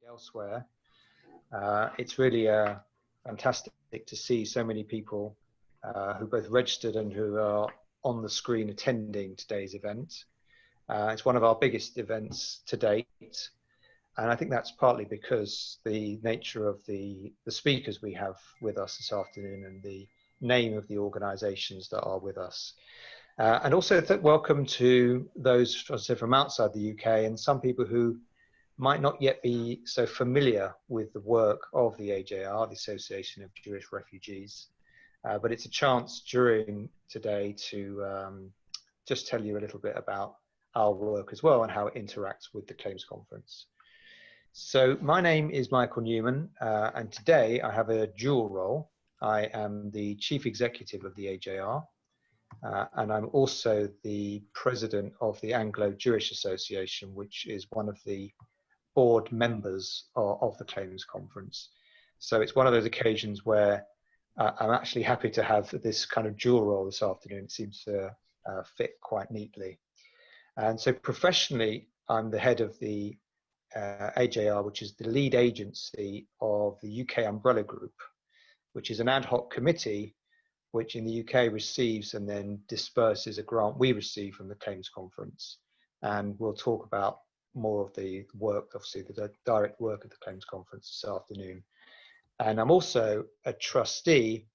elsewhere. It's really fantastic to see so many people who both registered and who are on the screen attending today's event. It's one of our biggest events to date, and I think that's partly because the nature of the speakers we have with us this afternoon and the name of the organisations that are with us. And also welcome to those, as I said, from outside the UK and some people who might not yet be so familiar with the work of the AJR, the Association of Jewish Refugees. But it's a chance during today to just tell you a little bit about our work as well and how it interacts with the Claims Conference. So my name is Michael Newman, and today I have a dual role. I am the Chief Executive of the AJR, and I'm also the President of the Anglo-Jewish Association, which is one of the board members of the Claims Conference. So it's one of those occasions where I'm actually happy to have this kind of dual role this afternoon. It seems to fit quite neatly. And so professionally, I'm the head of the AJR, which is the lead agency of the UK Umbrella Group, which is an ad hoc committee which in the UK receives and then disperses a grant we receive from the Claims Conference. And we'll talk about more of the work, obviously the direct work of the Claims Conference this afternoon. And I'm also a trustee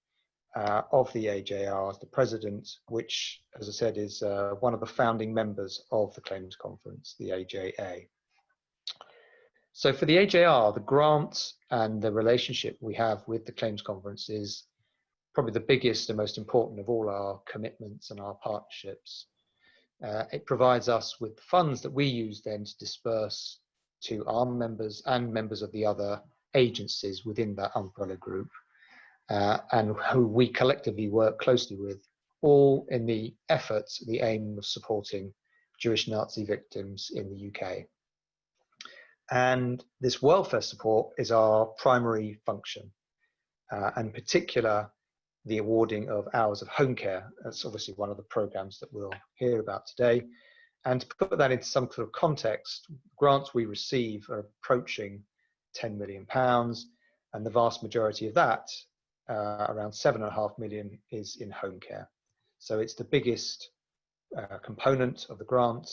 of the AJR as the president, which, as I said, is one of the founding members of the Claims Conference, the AJA. So for the AJR, the grant and the relationship we have with the Claims Conference is probably the biggest and most important of all our commitments and our partnerships. It provides us with funds that we use then to disperse to our members and members of the other agencies within that umbrella group, and who we collectively work closely with, all in the efforts, the aim of supporting Jewish Nazi victims in the UK. And this welfare support is our primary function, and in particular, the awarding of hours of home care. That's obviously one of the programs that we'll hear about today. And to put that into some sort of context, grants we receive are approaching £10 million, and the vast majority of that, around £7.5 million, is in home care. So it's the biggest component of the grant,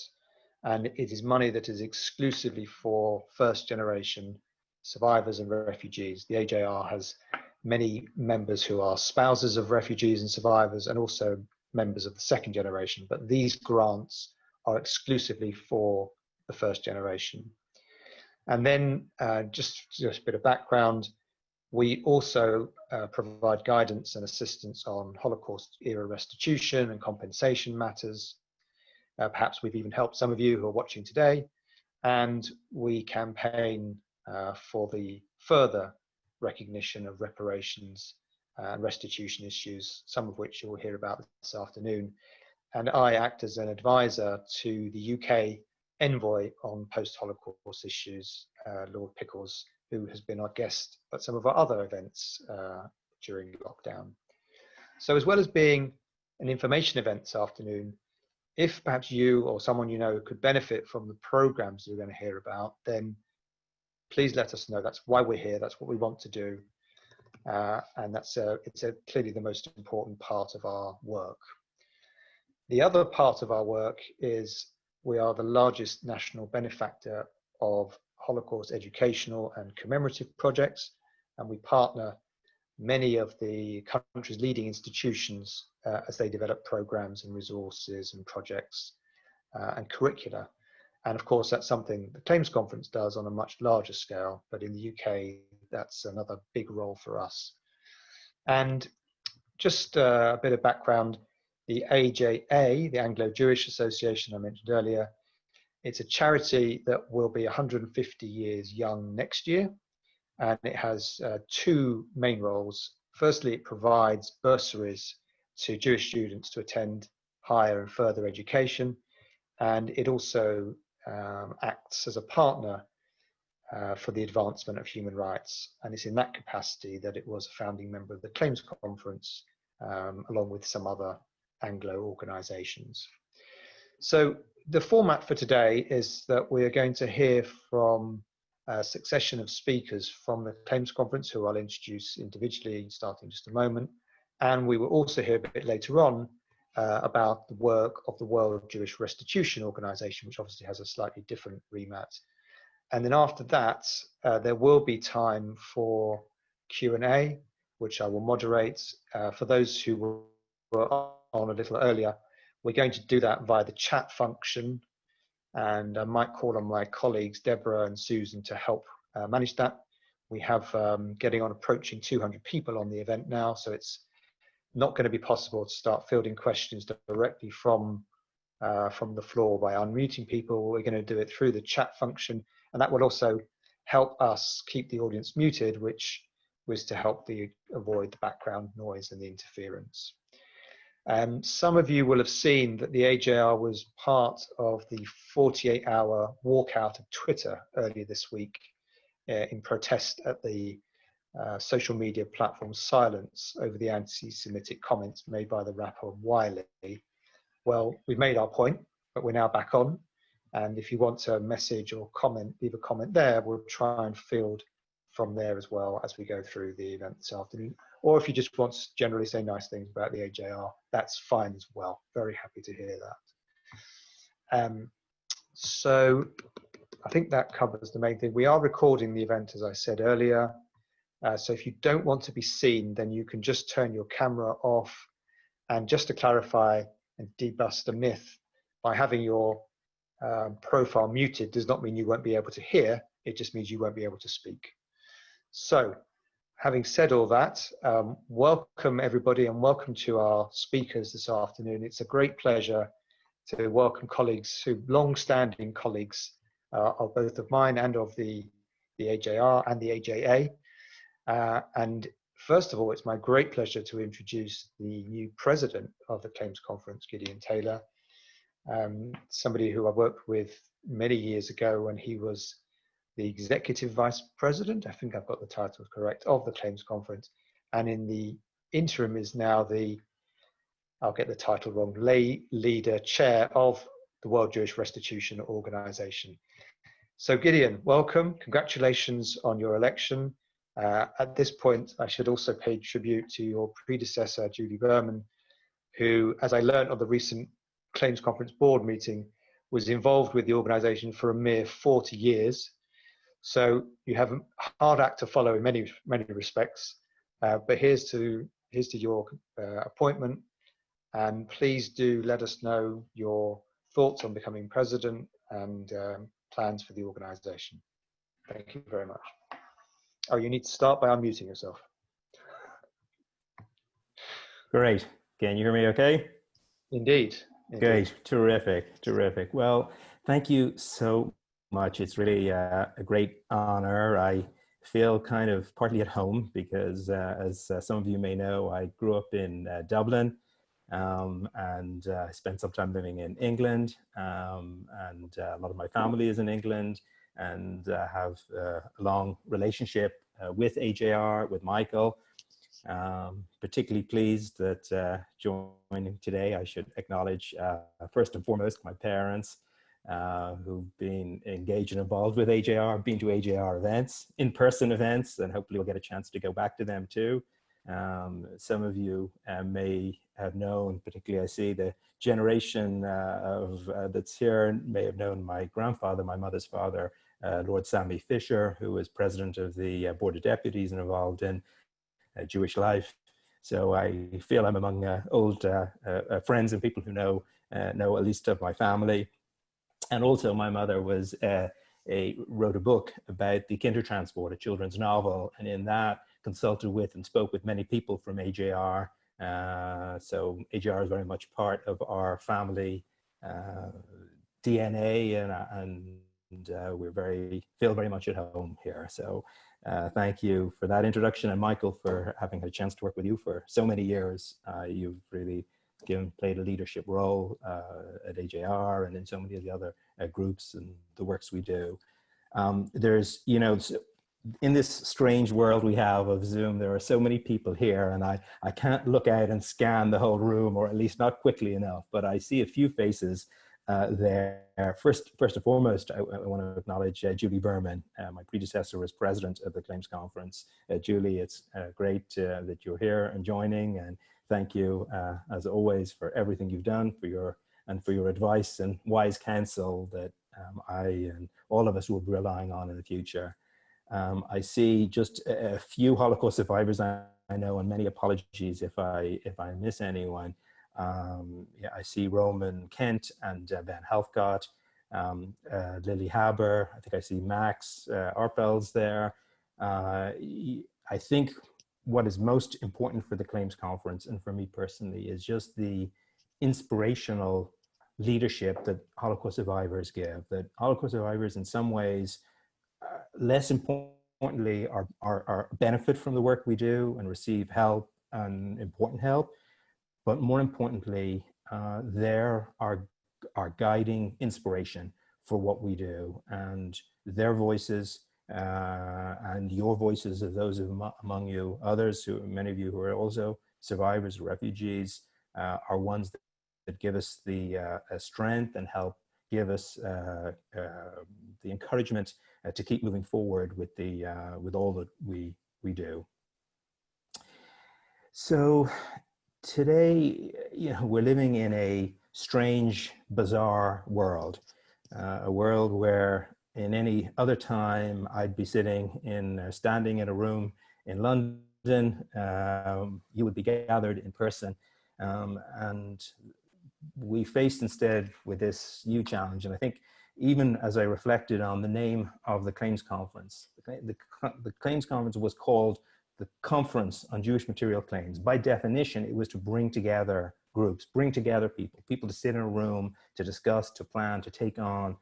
and it is money that is exclusively for first generation survivors and refugees. The AJR has many members who are spouses of refugees and survivors, and also members of the second generation, but these grants are exclusively for the first generation. And then just a bit of background, we also provide guidance and assistance on Holocaust era restitution and compensation matters. Perhaps we've even helped some of you who are watching today, and we campaign for the further recognition of reparations and restitution issues, some of which you'll hear about this afternoon. And I act as an advisor to the UK envoy on post-Holocaust issues, Lord Pickles, who has been our guest at some of our other events during lockdown. So as well as being an information event this afternoon, if perhaps you or someone you know could benefit from the programs you're going to hear about, then please let us know. That's why we're here. That's what we want to do. And that's it's clearly the most important part of our work. The other part of our work is we are the largest national benefactor of Holocaust educational and commemorative projects, and we partner many of the country's leading institutions as they develop programs and resources and projects and curricula. And of course, that's something the Claims Conference does on a much larger scale, but in the UK, that's another big role for us. And just a bit of background, the AJA, the Anglo-Jewish Association I mentioned earlier, it's a charity that will be 150 years young next year, and it has two main roles. Firstly, it provides bursaries to Jewish students to attend higher and further education, and it also acts as a partner for the advancement of human rights, and it's in that capacity that it was a founding member of the Claims Conference, along with some other Anglo organisations. So the format for today is that we are going to hear from a succession of speakers from the Claims Conference, who I'll introduce individually starting in just a moment. And we will also hear a bit later on about the work of the World Jewish Restitution Organization, which obviously has a slightly different remit. And then after that, there will be time for Q&A, which I will moderate. For those who were on a little earlier, we're going to do that via the chat function. And I might call on my colleagues, Deborah and Susan, to help manage that. We have getting on approaching 200 people on the event now, so it's not going to be possible to start fielding questions directly from the floor by unmuting people. We're going to do it through the chat function, and that will also help us keep the audience muted, which was to help avoid the background noise and the interference. Some of you will have seen that the AJR was part of the 48-hour walkout of Twitter earlier this week in protest at the social media platform silence over the anti-Semitic comments made by the rapper Heilig. Well, we've made our point, but we're now back on. And if you want to message or comment, leave a comment there, we'll try and field from there as well as we go through the event this afternoon. Or if you just want to generally say nice things about the AJR, that's fine as well. Very happy to hear that. So I think that covers the main thing. We are recording the event, as I said earlier. So if you don't want to be seen, then you can just turn your camera off. And just to clarify and debust a myth, by having your profile muted does not mean you won't be able to hear. It just means you won't be able to speak. So having said all that, welcome everybody and welcome to our speakers this afternoon. It's a great pleasure to welcome colleagues, long-standing colleagues of both of mine and of the AJR and the AJA. And first of all, it's my great pleasure to introduce the new president of the Claims Conference, Gideon Taylor, somebody who I worked with many years ago when he was the executive vice president, I think I've got the title correct, of the Claims Conference, and in the interim is now I'll get the title wrong, lay leader chair of the World Jewish Restitution Organization. So Gideon, welcome, congratulations on your election. At this point, I should also pay tribute to your predecessor, Julie Berman, who, as I learned on the recent Claims Conference board meeting, was involved with the organization for a mere 40 years. So you have a hard act to follow in many respects, but here's to your appointment, and please do let us know your thoughts on becoming president and plans for the organization. Thank you very much. Oh, you need to start by unmuting yourself. Great. Can you hear me okay? Indeed. Great. Terrific. Well, thank you so much. It's really a great honor. I feel kind of partly at home because, as some of you may know, I grew up in Dublin and I spent some time living in England, and a lot of my family is in England, and have a long relationship with AJR, with Michael. Particularly pleased that joining today, I should acknowledge first and foremost my parents, who've been engaged and involved with AJR, been to AJR events, in-person events, and hopefully we'll get a chance to go back to them too. Some of you may have known, particularly I see the generation that's here, may have known my grandfather, my mother's father, Lord Sammy Fisher, who was president of the Board of Deputies and involved in Jewish life. So I feel I'm among old friends and people who know at least of my family. And also my mother wrote a book about the Kindertransport, a children's novel, and in that consulted with and spoke with many people from AJR. So AJR is very much part of our family DNA, and we feel very much at home here. So thank you for that introduction, and Michael for having had a chance to work with you for so many years. You've really played a leadership role at AJR and in so many of the other groups and the works we do. There's, in this strange world we have of Zoom, there are so many people here, and I can't look out and scan the whole room, or at least not quickly enough, but I see a few faces there. First and foremost, I want to acknowledge Julie Berman. My predecessor was president of the Claims Conference. Julie, it's great that you're here and joining, and thank you, as always, for everything you've done, for your advice and wise counsel that I and all of us will be relying on in the future. I see just a few Holocaust survivors I know, and many apologies if I miss anyone. Yeah, I see Roman Kent and Ben Helfgott, Lily Haber. I think I see Max Arpels there. I think what is most important for the Claims Conference and for me personally is just the inspirational leadership that Holocaust survivors give. That Holocaust survivors, in some ways, less importantly, are benefit from the work we do and receive help and important help. But more importantly, they're our guiding inspiration for what we do, and their voices and your voices of those among you, others who, many of you who are also survivors, refugees, are ones that give us the strength and help give us the encouragement to keep moving forward with with all that we do. So today, we're living in a strange, bizarre world, a world where in any other time I'd be standing in a room in London. You would be gathered in person, and we faced instead with this new challenge. And I think even as I reflected on the name of the Claims Conference, the Claims Conference was called the Conference on Jewish Material Claims. By definition, it was to bring together groups, bring together people to sit in a room, to discuss, to plan, to take on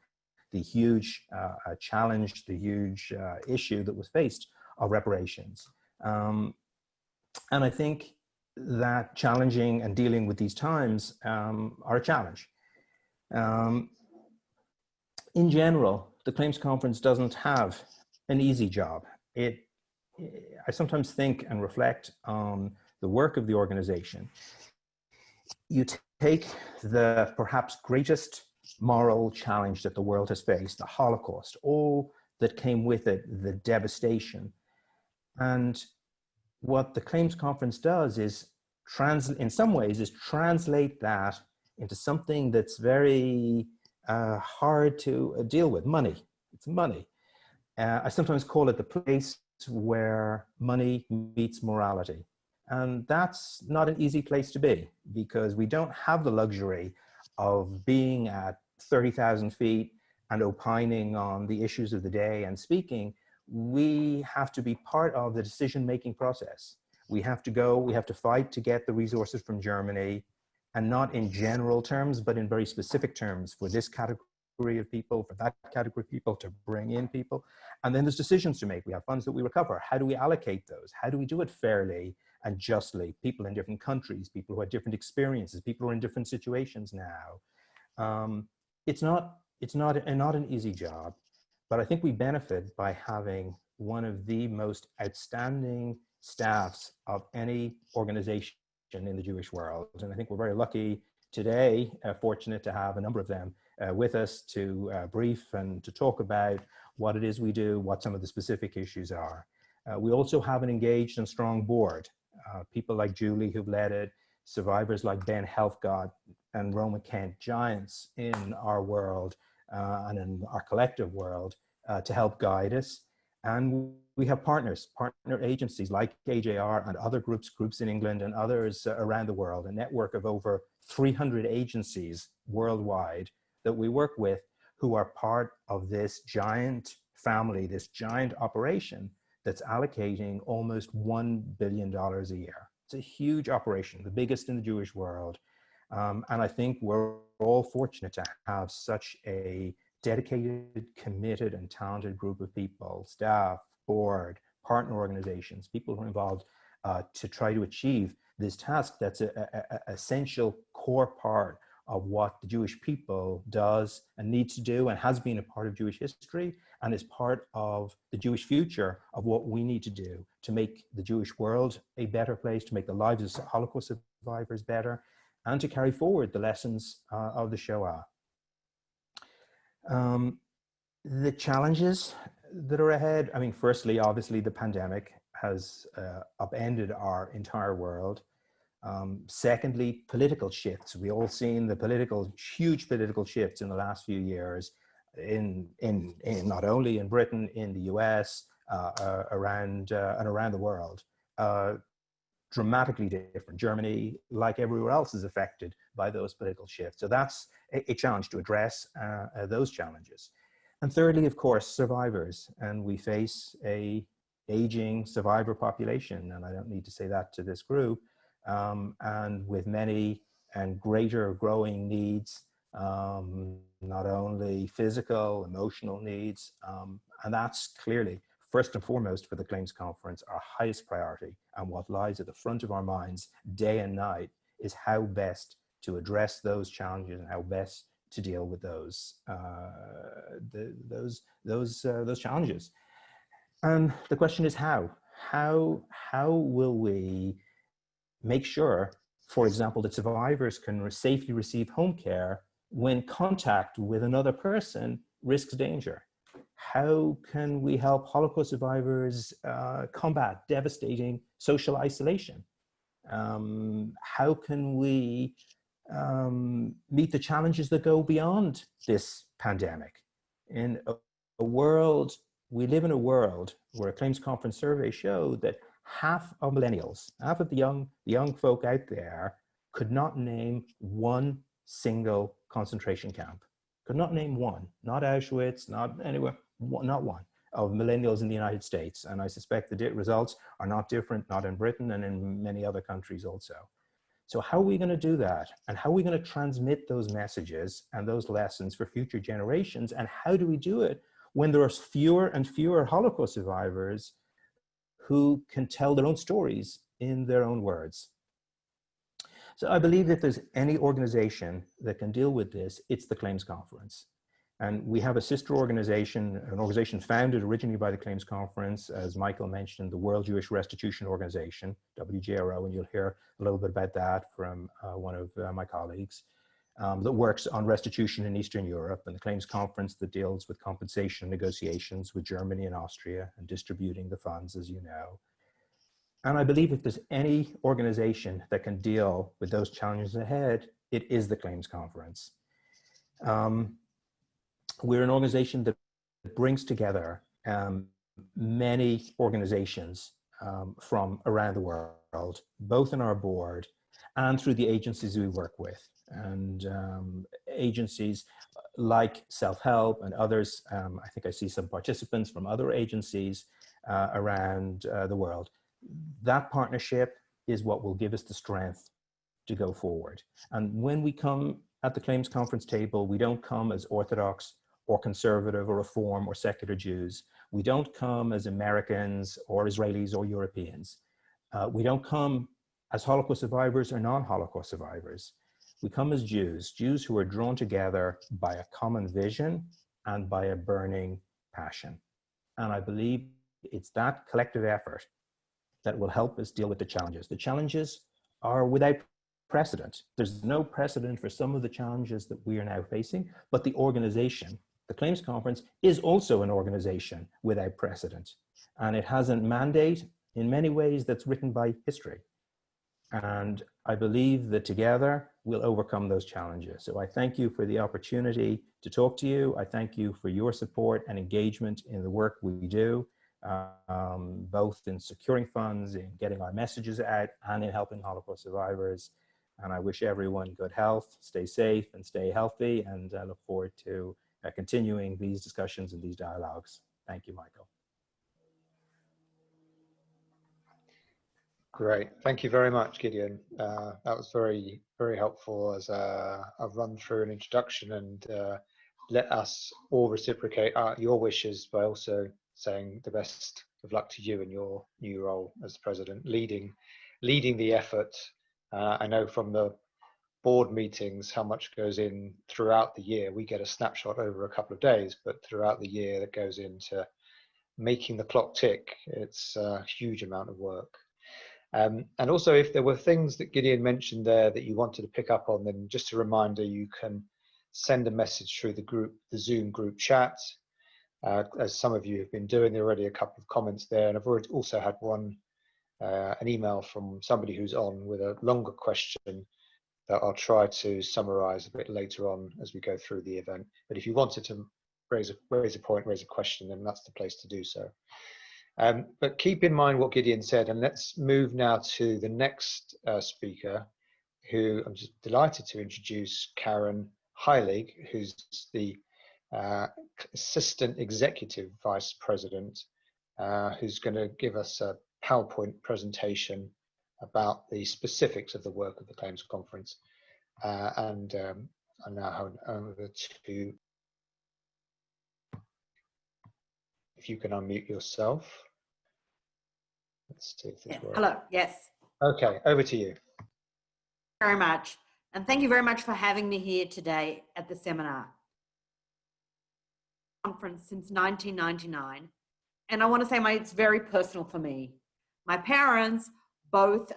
the huge challenge, the huge issue that was faced of reparations. And I think that challenging and dealing with these times are a challenge. In general, the Claims Conference doesn't have an easy job. I sometimes think and reflect on the work of the organization. You take the perhaps greatest moral challenge that the world has faced, the Holocaust, all that came with it, the devastation. And what the Claims Conference does is, in some ways, is translate that into something that's very hard to deal with. Money. It's money. I sometimes call it the place where money meets morality. And that's not an easy place to be, because we don't have the luxury of being at 30,000 feet and opining on the issues of the day and speaking. We have to be part of the decision-making process. We have to fight to get the resources from Germany, and not in general terms, but in very specific terms for this category of people, for that category of people, to bring in people. And then there's decisions to make. We have funds that we recover. How do we allocate those? How do we do it fairly and justly? People in different countries, people who have different experiences, people who are in different situations now. It's not an easy job, but I think we benefit by having one of the most outstanding staffs of any organization in the Jewish world. And I think we're very lucky today, fortunate to have a number of them with us to brief and to talk about what it is we do, what some of the specific issues are. We also have an engaged and strong board, people like Julie who've led it, survivors like Ben Helfgott and Roman Kent, giants in our world and in our collective world to help guide us. And we have partner agencies like AJR and other groups in England and others around the world, a network of over 300 agencies worldwide that we work with, who are part of this giant family, this giant operation that's allocating almost $1 billion a year. It's a huge operation, the biggest in the Jewish world. And I think we're all fortunate to have such a dedicated, committed, and talented group of people, staff, board, partner organizations, people who are involved to try to achieve this task that's an essential core part of what the Jewish people does and needs to do and has been a part of Jewish history and is part of the Jewish future of what we need to do to make the Jewish world a better place, to make the lives of Holocaust survivors better, and to carry forward the lessons of the Shoah. The challenges that are ahead, I mean, firstly, obviously, the pandemic has upended our entire world. Secondly, political shifts. We all seen the huge political shifts in the last few years in not only in Britain, in the US, around and around the world. Dramatically different. Germany, like everywhere else, is affected by those political shifts. So that's a challenge to address those challenges. And thirdly, of course, survivors. And we face a aging survivor population. And I don't need to say that to this group. And with many and greater growing needs, not only physical, emotional needs, and that's clearly, first and foremost for the Claims Conference, our highest priority, and what lies at the front of our minds day and night is how best to address those challenges and how best to deal with those challenges. And the question is how? How will we make sure, for example, that survivors can safely receive home care when contact with another person risks danger? How can we help Holocaust survivors combat devastating social isolation? How can we meet the challenges that go beyond this pandemic? In a world, we live in a world where a Claims Conference survey showed that half of millennials, half of the young folk out there could not name one single concentration camp. Could not name one, not Auschwitz, not anywhere, not one, of millennials in the United States. And I suspect the results are not different, not in Britain and in many other countries also. So how are we going to do that? And how are we going to transmit those messages and those lessons for future generations? And how do we do it when there are fewer and fewer Holocaust survivors who can tell their own stories in their own words? So I believe if there's any organization that can deal with this, it's the Claims Conference. And we have a sister organization, an organization founded originally by the Claims Conference, as Michael mentioned, the World Jewish Restitution Organization, WJRO, and you'll hear a little bit about that from one of my colleagues, that works on restitution in Eastern Europe, and the Claims Conference that deals with compensation negotiations with Germany and Austria and distributing the funds, as you know. And I believe if there's any organization that can deal with those challenges ahead, it is the Claims Conference. We're an organization that brings together many organizations from around the world, both in our board and through the agencies we work with. And agencies like Self-Help and others, I think I see some participants from other agencies around the world. That partnership is what will give us the strength to go forward. And when we come at the Claims Conference table, we don't come as Orthodox or conservative or Reform or secular Jews. We don't come as Americans or Israelis or Europeans. We don't come as Holocaust survivors or non-Holocaust survivors. We come as Jews, Jews who are drawn together by a common vision and by a burning passion. And I believe it's that collective effort that will help us deal with the challenges. The challenges are without precedent. There's no precedent for some of the challenges that we are now facing, but the organization, the Claims Conference, is also an organization without precedent. And it has a mandate in many ways that's written by history. And I believe that together we'll overcome those challenges. So I thank you for the opportunity to talk to you. I thank you for your support and engagement in the work we do, both in securing funds, in getting our messages out, and in helping Holocaust survivors. And I wish everyone good health, stay safe and stay healthy, and I look forward to continuing these discussions and these dialogues. Thank you, Michael. Great. Thank you very much, Gideon. That was very, very helpful as a run through an introduction, and let us all reciprocate your wishes by also saying the best of luck to you in your new role as president, leading the effort. I know from the board meetings how much goes in throughout the year. We get a snapshot over a couple of days, but throughout the year that goes into making the clock tick. It's a huge amount of work. And also, if there were things that Gideon mentioned there that you wanted to pick up on, then just a reminder, you can send a message through the Zoom group chat, as some of you have been doing. There are already a couple of comments there, and I've already also had an email from somebody who's on with a longer question that I'll try to summarize a bit later on as we go through the event. But if you wanted to raise a point, raise a question, then that's the place to do so. But keep in mind what Gideon said, and let's move now to the next speaker, who I'm just delighted to introduce, Karen Heilig, who's the Assistant Executive Vice President, who's going to give us a PowerPoint presentation about the specifics of the work of the Claims Conference. I now hand over to, if you can unmute yourself. Let's see if this works. Hello, yes. Okay, over to you. Very much. And thank you very much for having me here today at the seminar. Conference since 1999. And I want to say it's very personal for me. My parents both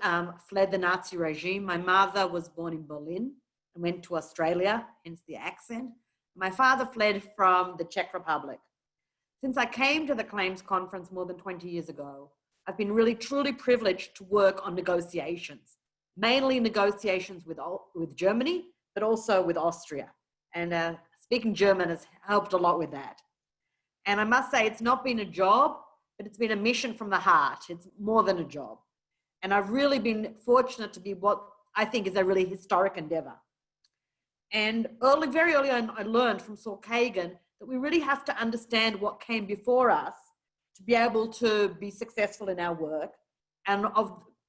fled the Nazi regime. My mother was born in Berlin and went to Australia, hence the accent. My father fled from the Czech Republic. Since I came to the Claims Conference more than 20 years ago, I've been really truly privileged to work on negotiations, mainly negotiations with Germany, but also with Austria. And speaking German has helped a lot with that. And I must say, it's not been a job, but it's been a mission from the heart. It's more than a job. And I've really been fortunate to be what I think is a really historic endeavor. And very early on, I learned from Saul Kagan that we really have to understand what came before us to be able to be successful in our work, and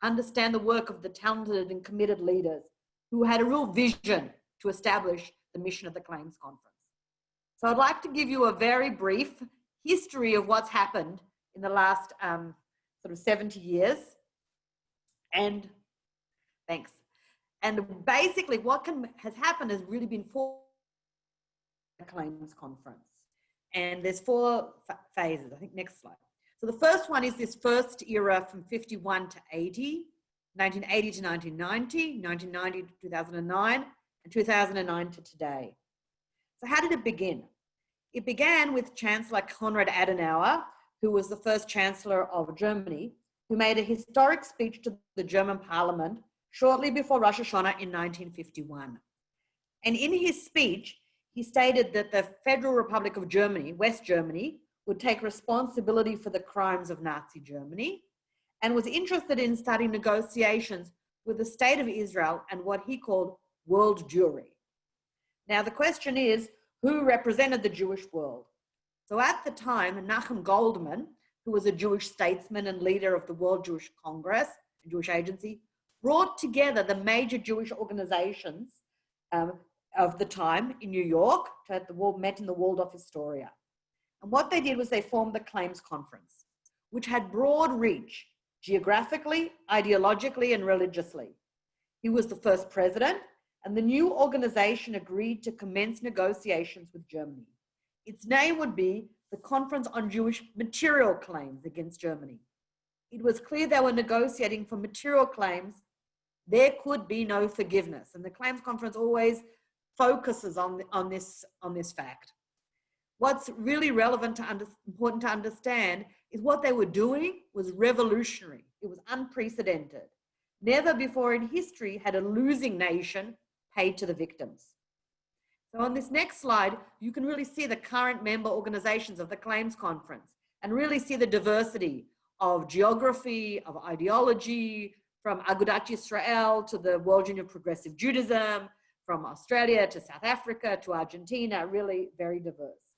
understand the work of the talented and committed leaders who had a real vision to establish the mission of the Claims Conference. So I'd like to give you a very brief history of what's happened in the last sort of 70 years. And thanks. And basically what has happened has really been for the Claims Conference. And there's 4 phases. I think next slide. So the first one is this first era from 51 to 80, 1980 to 1990, 1990 to 2009, and 2009 to today. So how did it begin? It began with Chancellor Konrad Adenauer, who was the first Chancellor of Germany, who made a historic speech to the German Parliament shortly before Rosh Hashanah in 1951. And in his speech, he stated that the Federal Republic of Germany, West Germany, would take responsibility for the crimes of Nazi Germany, and was interested in starting negotiations with the State of Israel and what he called world Jewry. Now the question is, who represented the Jewish world? So at the time, Nachum Goldman, who was a Jewish statesman and leader of the World Jewish Congress, a Jewish agency, brought together the major Jewish organizations of the time in New York, met in the Waldorf Astoria. And what they did was they formed the Claims Conference, which had broad reach, geographically, ideologically, and religiously. He was the first president, and the new organization agreed to commence negotiations with Germany. Its name would be the Conference on Jewish Material Claims against Germany. It was clear they were negotiating for material claims. There could be no forgiveness, and the Claims Conference always focuses on this fact. What's really important to understand is what they were doing was revolutionary. It was unprecedented. Never before in history had a losing nation paid to the victims. So on this next slide, you can really see the current member organizations of the Claims Conference and really see the diversity of geography, of ideology, from Agudat Yisrael to the World Union of Progressive Judaism, from Australia to South Africa to Argentina, really very diverse.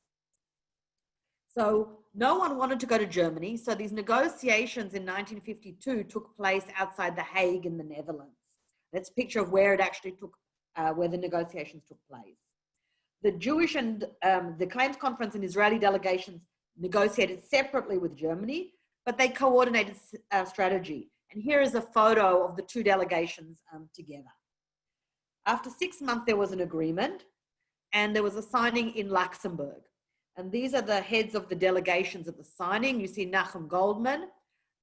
So no one wanted to go to Germany, so these negotiations in 1952 took place outside The Hague in the Netherlands. That's a picture of where it actually took, where the negotiations took place. The Jewish and the Claims Conference and Israeli delegations negotiated separately with Germany, but they coordinated strategy. And here is a photo of the 2 delegations together. After 6 months, there was an agreement, and there was a signing in Luxembourg. And these are the heads of the delegations at the signing. You see Nachum Goldman,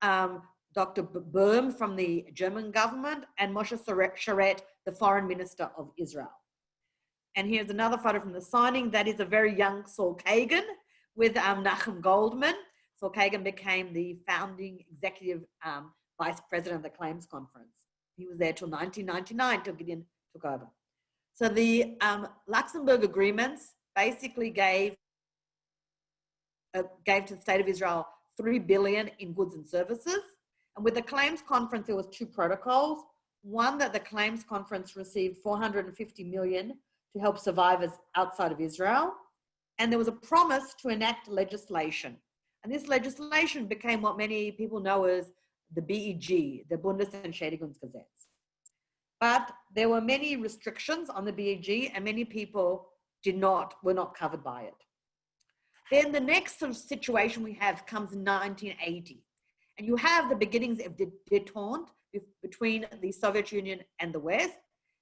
Dr. Böhm from the German government, and Moshe Sharet, the foreign minister of Israel. And here's another photo from the signing. That is a very young Saul Kagan with Nachum Goldman. Saul Kagan became the founding executive vice president of the Claims Conference. He was there till 1999, till Gideon took over. So the Luxembourg agreements basically gave to the state of Israel $3 billion in goods and services. And with the Claims Conference, there was two protocols. One, that the Claims Conference received $450 million to help survivors outside of Israel. And there was a promise to enact legislation. And this legislation became what many people know as the BEG, the Bundesentschädigungsgesetz. But there were many restrictions on the BEG, and many people were not covered by it. Then the next sort of situation we have comes in 1980. And you have the beginnings of détente between the Soviet Union and the West.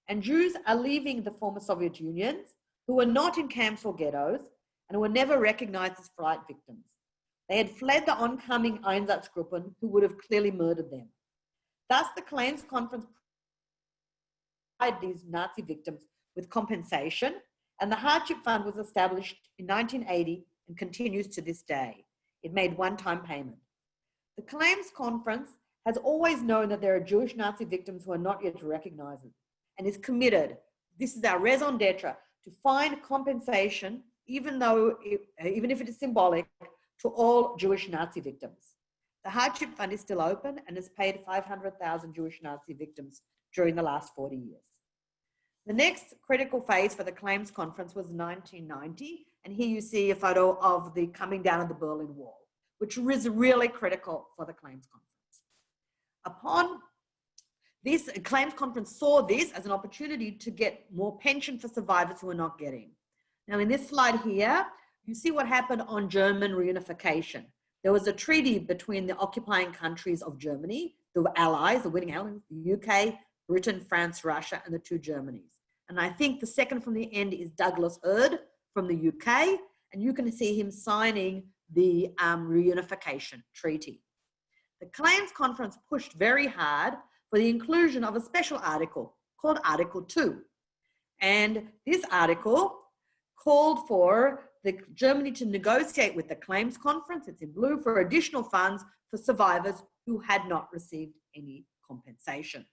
And Jews are leaving the former Soviet Unions who were not in camps or ghettos and were never recognized as flight victims. They had fled the oncoming Einsatzgruppen who would have clearly murdered them. Thus, the Claims Conference provided these Nazi victims with compensation, and the Hardship Fund was established in 1980 and continues to this day. It made one-time payment. The Claims Conference has always known that there are Jewish Nazi victims who are not yet recognized and is committed, this is our raison d'etre, to find compensation, even if it is symbolic, to all Jewish Nazi victims. The Hardship Fund is still open and has paid 500,000 Jewish Nazi victims during the last 40 years. The next critical phase for the Claims Conference was 1990, and here you see a photo of the coming down of the Berlin Wall, which was really critical for the Claims Conference. Upon this, Claims Conference saw this as an opportunity to get more pension for survivors who are not getting. Now in this slide here, you see what happened on German reunification. There was a treaty between the occupying countries of Germany, the allies, the winning allies, the UK, Britain, France, Russia, and the two Germanys. And I think the second from the end is Douglas Hurd from the UK, and you can see him signing the reunification treaty. The Claims Conference pushed very hard for the inclusion of a special article called Article 2. And this article called for Germany to negotiate with the Claims Conference, it's in blue, for additional funds for survivors who had not received any compensation.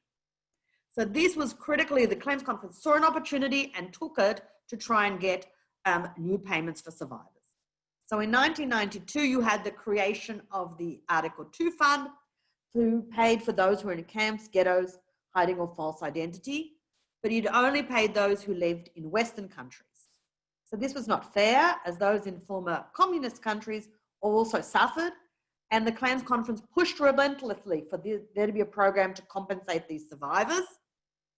So this was critically, the Claims Conference saw an opportunity and took it to try and get new payments for survivors. So in 1992, you had the creation of the Article 2 Fund, who paid for those who were in camps, ghettos, hiding or false identity, but it only paid those who lived in Western countries. So this was not fair, as those in former communist countries also suffered, and the Claims Conference pushed relentlessly for there to be a program to compensate these survivors.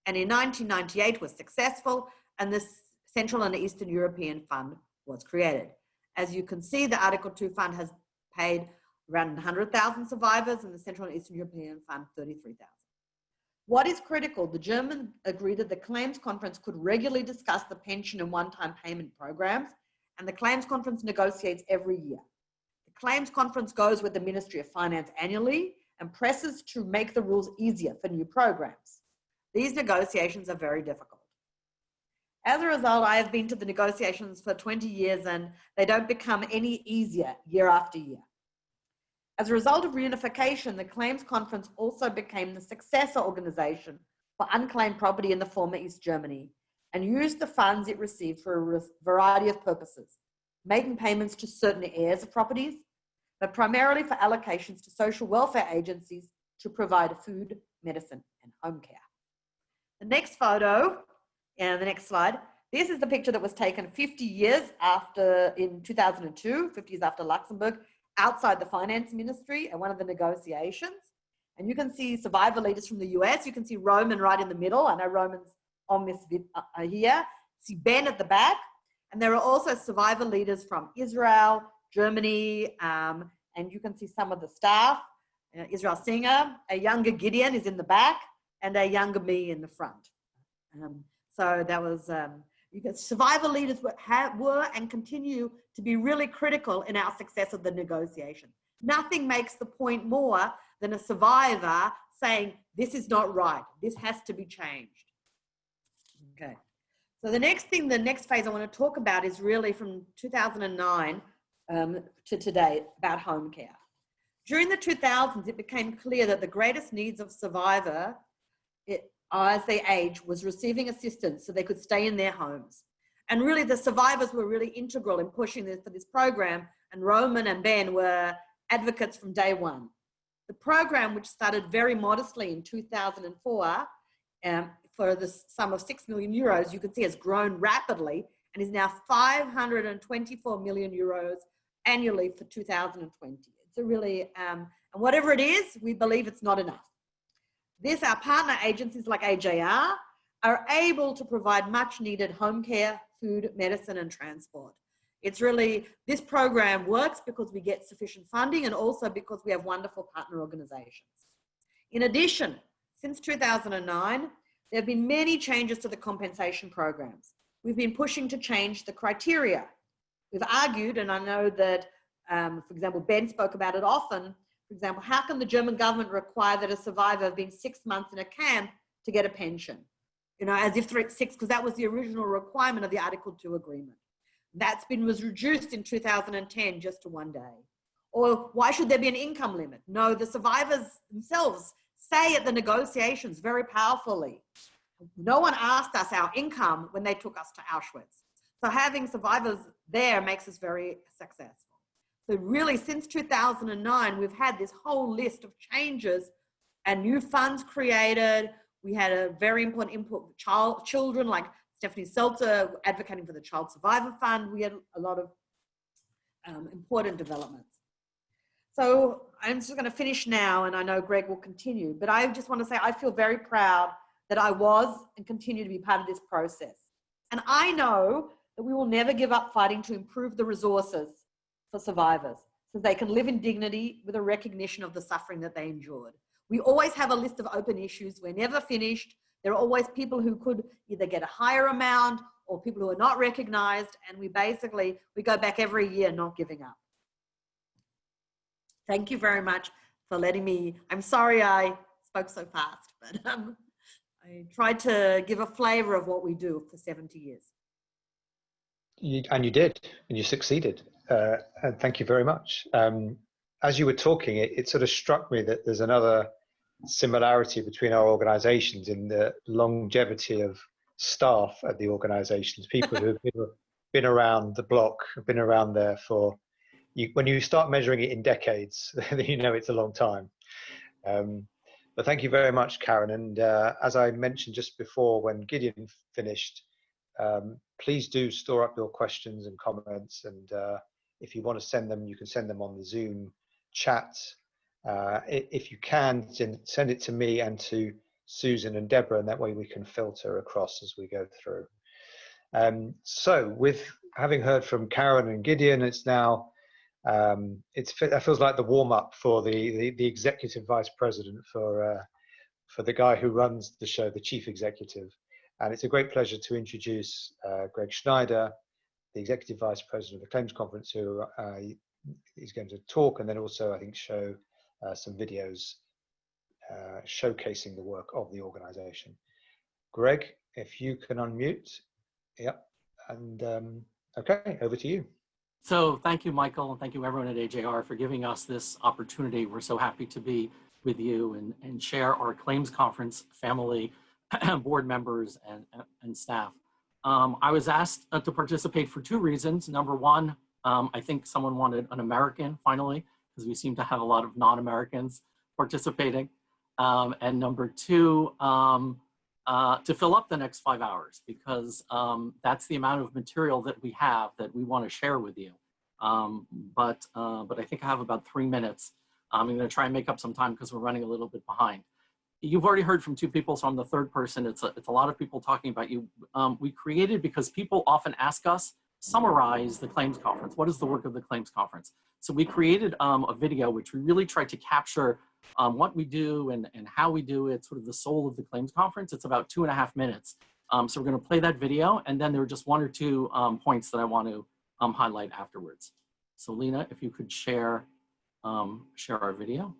And in 1998 was successful, and the Central and Eastern European Fund was created. As you can see, the Article 2 Fund has paid around 100,000 survivors, and the Central and Eastern European Fund 33,000. What is critical, the Germans agreed that the Claims Conference could regularly discuss the pension and one-time payment programs, and the Claims Conference negotiates every year. The Claims Conference goes with the Ministry of Finance annually and presses to make the rules easier for new programs. These negotiations are very difficult. As a result, I have been to the negotiations for 20 years and they don't become any easier year after year. As a result of reunification, the Claims Conference also became the successor organization for unclaimed property in the former East Germany and used the funds it received for a variety of purposes, making payments to certain heirs of properties, but primarily for allocations to social welfare agencies to provide food, medicine, and home care. The next photo, and the next slide, this is the picture that was taken 50 years after, in 2002, 50 years after Luxembourg, outside the finance ministry at one of the negotiations. And you can see survivor leaders from the US. You can see Roman right in the middle. I know Roman's on this here. See Ben at the back. And there are also survivor leaders from Israel, Germany, and you can see some of the staff. Israel Singer, a younger Gideon is in the back, and a younger me in the front. So that was, survivor leaders were and continue to be really critical in our success of the negotiation. Nothing makes the point more than a survivor saying, this is not right, this has to be changed. Okay. So the next phase I want to talk about is really from 2009 to today about home care. During the 2000s, it became clear that the greatest needs of survivor as they age was receiving assistance so they could stay in their homes. And really the survivors were really integral in pushing for this program, and Roman and Ben were advocates from day one. The program, which started very modestly in 2004, for the sum of 6 million euros, you can see has grown rapidly and is now 524 million euros annually for 2020. It's a really, and whatever it is, we believe it's not enough. Our partner agencies like AJR are able to provide much needed home care, food, medicine, and transport. It's really, this program works because we get sufficient funding and also because we have wonderful partner organizations. In addition, since 2009, there have been many changes to the compensation programs. We've been pushing to change the criteria. We've argued, and I know that, for example, Ben spoke about it often. For example, how can the German government require that a survivor have been 6 months in a camp to get a pension? You know, as if 6, because that was the original requirement of the Article 2 agreement. Was reduced in 2010 just to 1 day. Or why should there be an income limit? No, the survivors themselves say at the negotiations very powerfully, no one asked us our income when they took us to Auschwitz. So having survivors there makes us very successful. So really, since 2009, we've had this whole list of changes and new funds created. We had a very important input of children, like Stephanie Seltzer advocating for the Child Survivor Fund. We had a lot of important developments. So I'm just going to finish now, and I know Greg will continue, but I just want to say I feel very proud that I was and continue to be part of this process. And I know that we will never give up fighting to improve the resources for survivors so they can live in dignity with a recognition of the suffering that they endured. We always have a list of open issues. We're never finished. There are always people who could either get a higher amount or people who are not recognized. And we go back every year not giving up. Thank you very much for letting me, I'm sorry I spoke so fast, but I tried to give a flavor of what we do for 70 years. And you did, and you succeeded. And thank you very much. As you were talking, it sort of struck me that there's another similarity between our organizations in the longevity of staff at the organizations, people who've been around the block, have been around there for, when you start measuring it in decades, then you know it's a long time. But thank you very much, Karen. And as I mentioned just before, when Gideon finished, please do store up your questions and comments. And if you want to send them, you can send them on the Zoom chat. If you can, send it to me and to Susan and Deborah, and that way we can filter across as we go through. So with having heard from Karen and Gideon, it's now, that feels like the warm-up for the executive vice president, for the guy who runs the show, the chief executive. And it's a great pleasure to introduce Greg Schneider, the executive vice president of the Claims Conference, who is going to talk and then also, I think, show some videos showcasing the work of the organization. Greg, if you can unmute. Yep. And okay, over to you. So thank you, Michael, and thank you everyone at AJR for giving us this opportunity. We're so happy to be with you and share our Claims Conference family, board members, and staff. I was asked to participate for 2 reasons. Number one, I think someone wanted an American finally, because we seem to have a lot of non-Americans participating. And number 2, to fill up the next 5 hours, because that's the amount of material that we have that we want to share with you. But I think I have about 3 minutes. I'm going to try and make up some time because we're running a little bit behind. You've already heard from 2 people, so I'm the 3rd person. It's a lot of people talking about you. We created, because people often ask us, summarize the Claims Conference. What is the work of the Claims Conference? So we created a video which we really tried to capture what we do and how we do it, sort of the soul of the Claims Conference. It's about 2.5 minutes. So we're going to play that video, and then there are just 1 or 2 points that I want to highlight afterwards. So Lena, if you could share our video.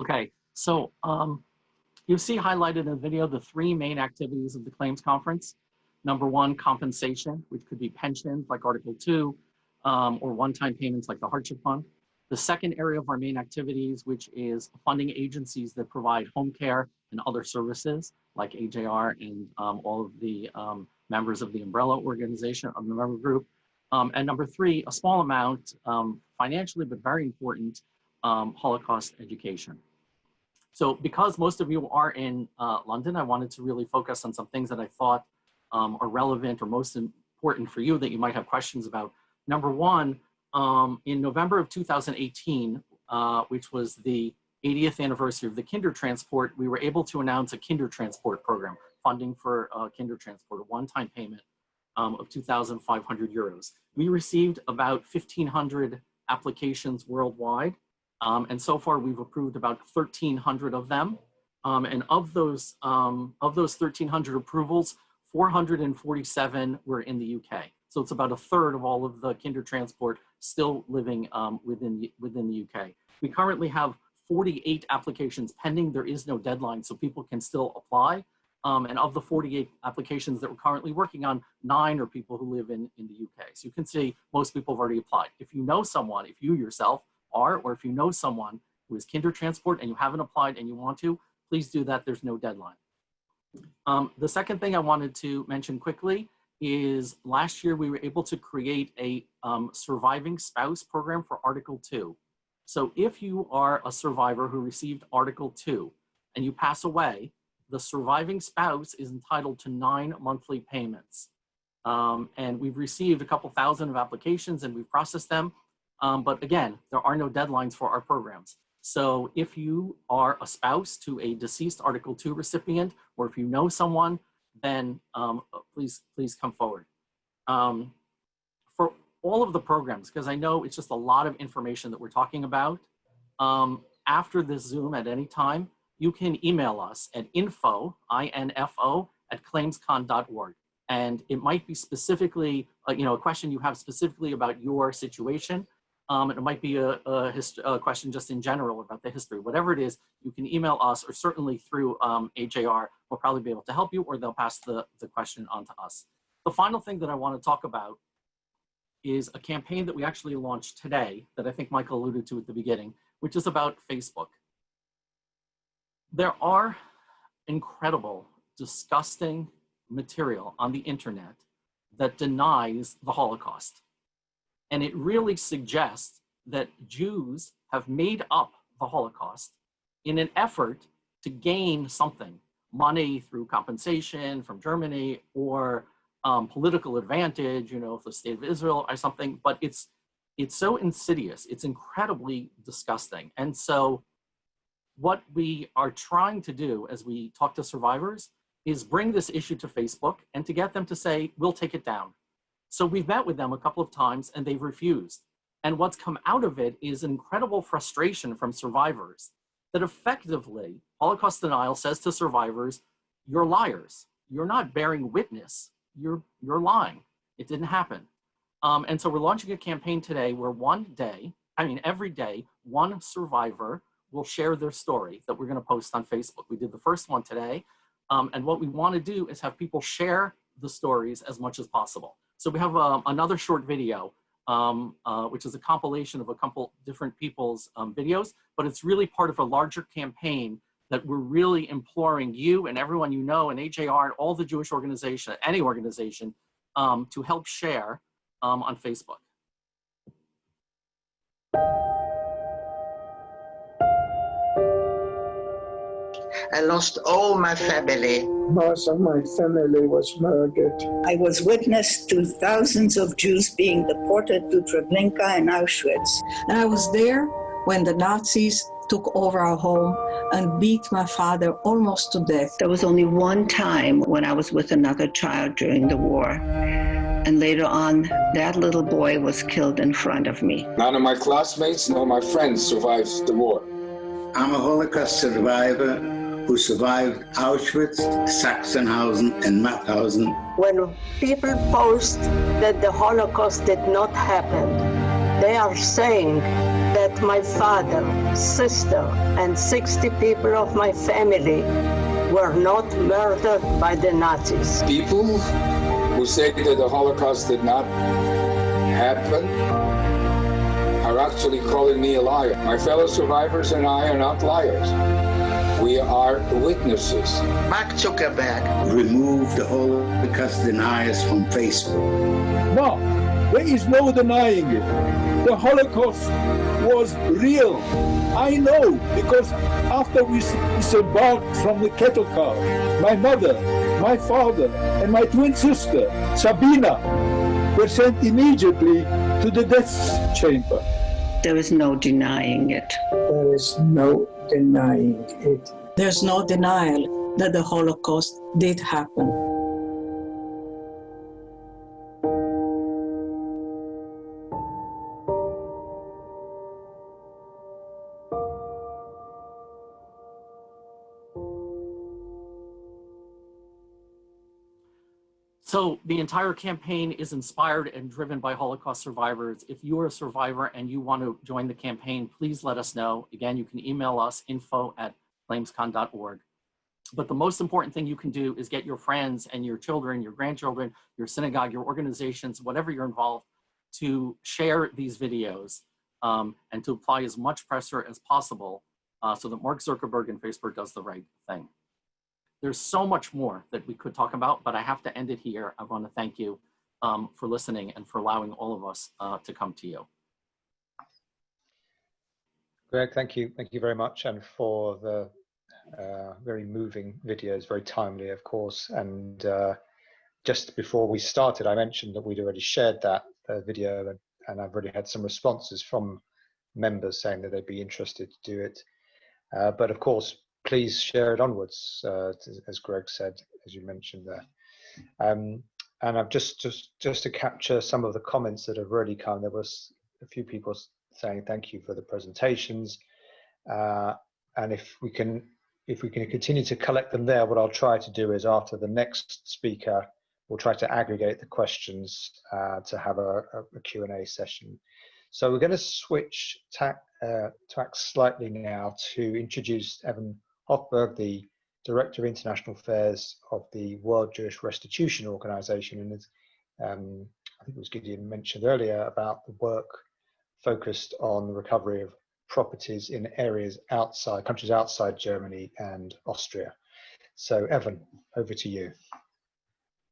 Okay, so you see highlighted in the video the three main activities of the claims conference. Number one, compensation, which could be pensions like Article 2, or one-time payments like the hardship fund. The second area of our main activities, which is funding agencies that provide home care and other services like AJR and all of the members of the umbrella organization of the member group. And number three, a small amount financially, but very important, Holocaust education. So because most of you are in London, I wanted to really focus on some things that I thought are relevant or most important for you that you might have questions about. Number one, in November of 2018, which was the 80th anniversary of the Kinder Transport, we were able to announce a Kinder Transport program, funding for Kinder Transport, a one-time payment of 2,500 euros. We received about 1,500 applications worldwide. And so far we've approved about 1,300 of them. And of those 1,300 approvals, 447 were in the UK. So it's about a third of all of the Kinder Transport still living within the UK. We currently have 48 applications pending. There is no deadline, so people can still apply. And of the 48 applications that we're currently working on, 9 are people who live in the UK. So you can see most people have already applied. If you know someone, if you yourself are, or if you know someone who is Kinder Transport and you haven't applied and you want to, please do that. There's no deadline. The second thing I wanted to mention quickly is last year we were able to create a surviving spouse program for Article 2. So if you are a survivor who received Article 2 and you pass away, the surviving spouse is entitled to 9 monthly payments. And we've received a couple thousand of applications and we've processed them. But again, there are no deadlines for our programs. So if you are a spouse to a deceased Article 2 recipient, or if you know someone, then please come forward. For all of the programs, because I know it's just a lot of information that we're talking about, after this Zoom at any time, you can email us at info, I-N-F-O, @claimscon.org. And it might be specifically, a question you have specifically about your situation. And it might be a question just in general about the history. Whatever it is, you can email us, or certainly through AJR, we'll probably be able to help you, or they'll pass the question on to us. The final thing that I want to talk about is a campaign that we actually launched today that I think Michael alluded to at the beginning, which is about Facebook. There are incredible, disgusting material on the internet that denies the Holocaust. And it really suggests that Jews have made up the Holocaust in an effort to gain something, money through compensation from Germany, or political advantage, for the state of Israel or something, but it's so insidious, it's incredibly disgusting. And so what we are trying to do as we talk to survivors is bring this issue to Facebook and to get them to say, we'll take it down. So we've met with them a couple of times and they've refused. And what's come out of it is incredible frustration from survivors that effectively Holocaust denial says to survivors, you're liars. You're not bearing witness. You're lying. It didn't happen. And so we're launching a campaign today where every day, one survivor will share their story that we're going to post on Facebook. We did the first one today. And what we want to do is have people share the stories as much as possible. So we have another short video, which is a compilation of a couple different people's videos, but it's really part of a larger campaign that we're really imploring you and everyone you know, and AJR, and all the Jewish organization, any organization, to help share on Facebook. I lost all my family. Most of my family was murdered. I was witness to thousands of Jews being deported to Treblinka and Auschwitz. And I was there when the Nazis took over our home and beat my father almost to death. There was only one time when I was with another child during the war. And later on, that little boy was killed in front of me. None of my classmates nor my friends survived the war. I'm a Holocaust survivor who survived Auschwitz, Sachsenhausen, and Mauthausen. When people post that the Holocaust did not happen, they are saying that my father, sister, and 60 people of my family were not murdered by the Nazis. People who say that the Holocaust did not happen are actually calling me a liar. My fellow survivors and I are not liars. We are witnesses. Mark Zuckerberg Remove the Holocaust deniers from Facebook. No, there is no denying it. The Holocaust was real. I know, because after we disembarked from the cattle car, my mother, my father, and my twin sister, Sabina, were sent immediately to the death chamber. There is no denying it. There is no denying it. There's no denial that the Holocaust did happen. So the entire campaign is inspired and driven by Holocaust survivors. If you are a survivor and you want to join the campaign, please let us know. Again, you can email us, info@flamescon.org. But the most important thing you can do is get your friends and your children, your grandchildren, your synagogue, your organizations, whatever you're involved, to share these videos and to apply as much pressure as possible so that Mark Zuckerberg and Facebook does the right thing. There's so much more that we could talk about, but I have to end it here. I want to thank you for listening and for allowing all of us to come to you. Greg, thank you. Thank you very much. And for the very moving videos, very timely, of course. And just before we started, I mentioned that we'd already shared that video, and I've already had some responses from members saying that they'd be interested to do it. But of course, please share it onwards, as Greg said, as you mentioned there. And I've just to capture some of the comments that have already come. There was a few people saying thank you for the presentations, and if we can continue to collect them there, what I'll try to do is after the next speaker, we'll try to aggregate the questions to have a Q&A session. So we're going to switch tack slightly now to introduce Evan Hochberg, the Director of International Affairs of the World Jewish Restitution Organization. And I think it was Gideon mentioned earlier about the work focused on the recovery of properties in areas outside, countries outside Germany and Austria. So Evan, over to you.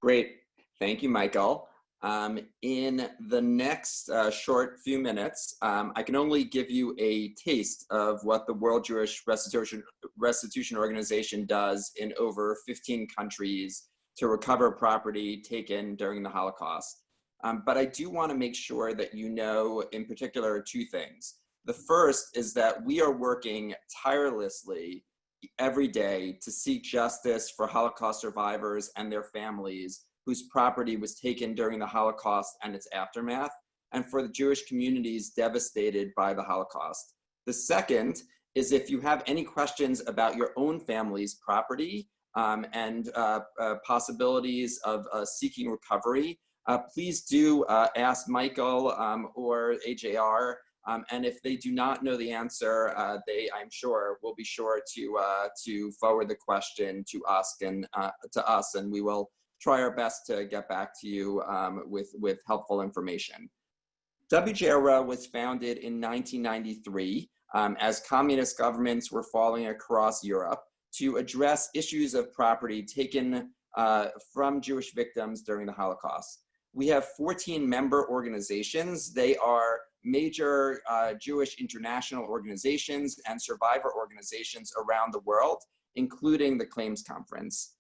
Great, thank you, Michael. In the next short few minutes, I can only give you a taste of what the World Jewish Restitution Organization does in over 15 countries to recover property taken during the Holocaust. But I do want to make sure that you know in particular two things. The first is that we are working tirelessly every day to seek justice for Holocaust survivors and their families whose property was taken during the Holocaust and its aftermath, and for the Jewish communities devastated by the Holocaust. The second is if you have any questions about your own family's property and possibilities of seeking recovery, please do ask Michael or AJR, and if they do not know the answer, I'm sure, will be sure to forward the question to us, and we will try our best to get back to you with helpful information. WJRO was founded in 1993 as communist governments were falling across Europe to address issues of property taken from Jewish victims during the Holocaust. We have 14 member organizations. They are major Jewish international organizations and survivor organizations around the world, including the Claims Conference.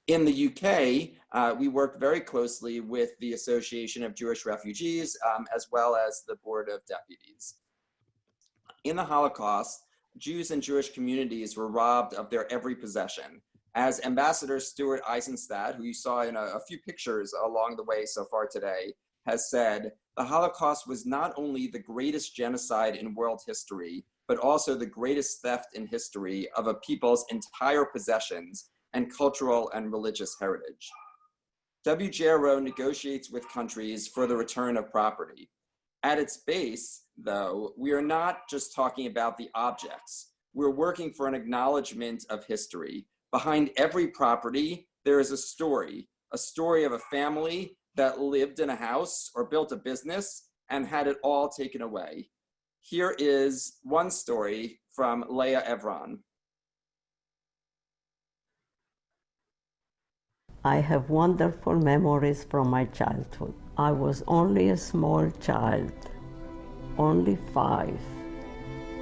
In the UK, we work very closely with the Association of Jewish Refugees, as well as the Board of Deputies. In the Holocaust, Jews and Jewish communities were robbed of their every possession. As Ambassador Stuart Eisenstadt, who you saw in a few pictures along the way so far today, has said, the Holocaust was not only the greatest genocide in world history, but also the greatest theft in history of a people's entire possessions and cultural and religious heritage. WJRO negotiates with countries for the return of property. At its base, though, we are not just talking about the objects. We're working for an acknowledgement of history. Behind every property, there is a story of a family that lived in a house or built a business and had it all taken away. Here is one story from Leah Evron. I have wonderful memories from my childhood. I was only a small child, only 5,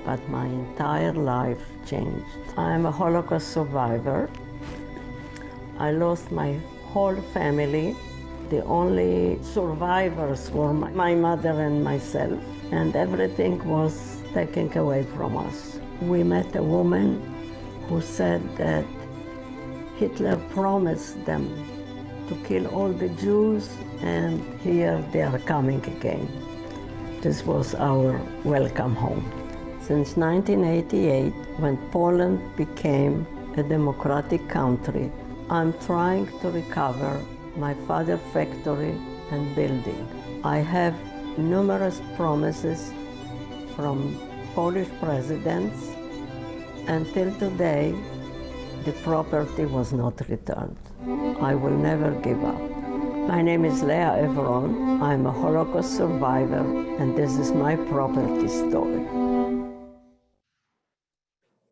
but my entire life changed. I am a Holocaust survivor. I lost my whole family. The only survivors were my mother and myself, and everything was taken away from us. We met a woman who said that Hitler promised them to kill all the Jews, and here they are coming again. This was our welcome home. Since 1988, when Poland became a democratic country, I'm trying to recover my father's factory and building. I have numerous promises from Polish presidents. Until today, the property was not returned. I will never give up. My name is Leah Evron. I'm a Holocaust survivor, and this is my property story.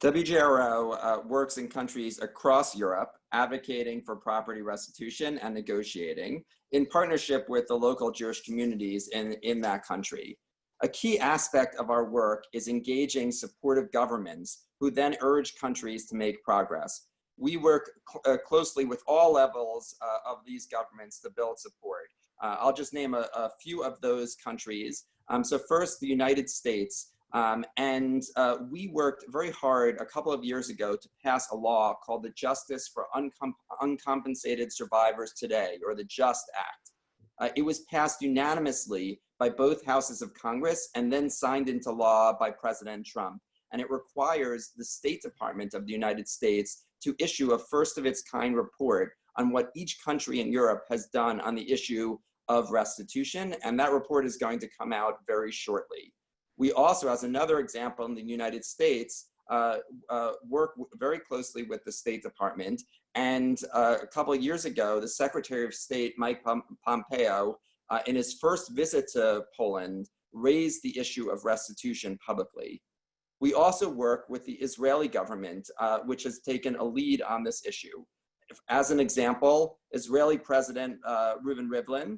WJRO works in countries across Europe, advocating for property restitution and negotiating in partnership with the local Jewish communities in that country. A key aspect of our work is engaging supportive governments who then urge countries to make progress. We work closely with all levels of these governments to build support. I'll just name a few of those countries. So first, the United States. We worked very hard a couple of years ago to pass a law called the Justice for Uncompensated Survivors Today, or the JUST Act. It was passed unanimously by both houses of Congress and then signed into law by President Trump. And it requires the State Department of the United States to issue a first-of-its-kind report on what each country in Europe has done on the issue of restitution, and that report is going to come out very shortly. We also, as another example in the United States, work very closely with the State Department. And a couple of years ago, the Secretary of State, Mike Pompeo, in his first visit to Poland, raised the issue of restitution publicly. We also work with the Israeli government, which has taken a lead on this issue. As an example, Israeli President Reuven Rivlin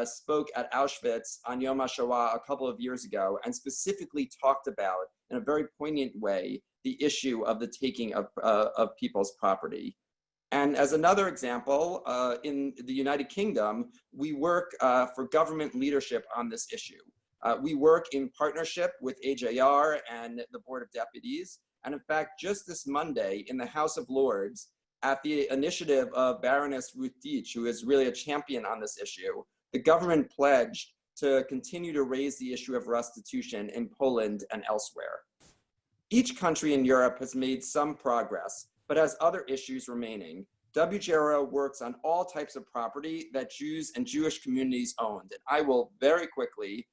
spoke at Auschwitz on Yom HaShoah a couple of years ago and specifically talked about, in a very poignant way, the issue of the taking of people's property. And as another example, in the United Kingdom, we work for government leadership on this issue. We work in partnership with AJR and the Board of Deputies. And in fact, just this Monday in the House of Lords, at the initiative of Baroness Ruth Deitch, who is really a champion on this issue, the government pledged to continue to raise the issue of restitution in Poland and elsewhere. Each country in Europe has made some progress, but has other issues remaining. WJRO works on all types of property that Jews and Jewish communities owned. And I will very quickly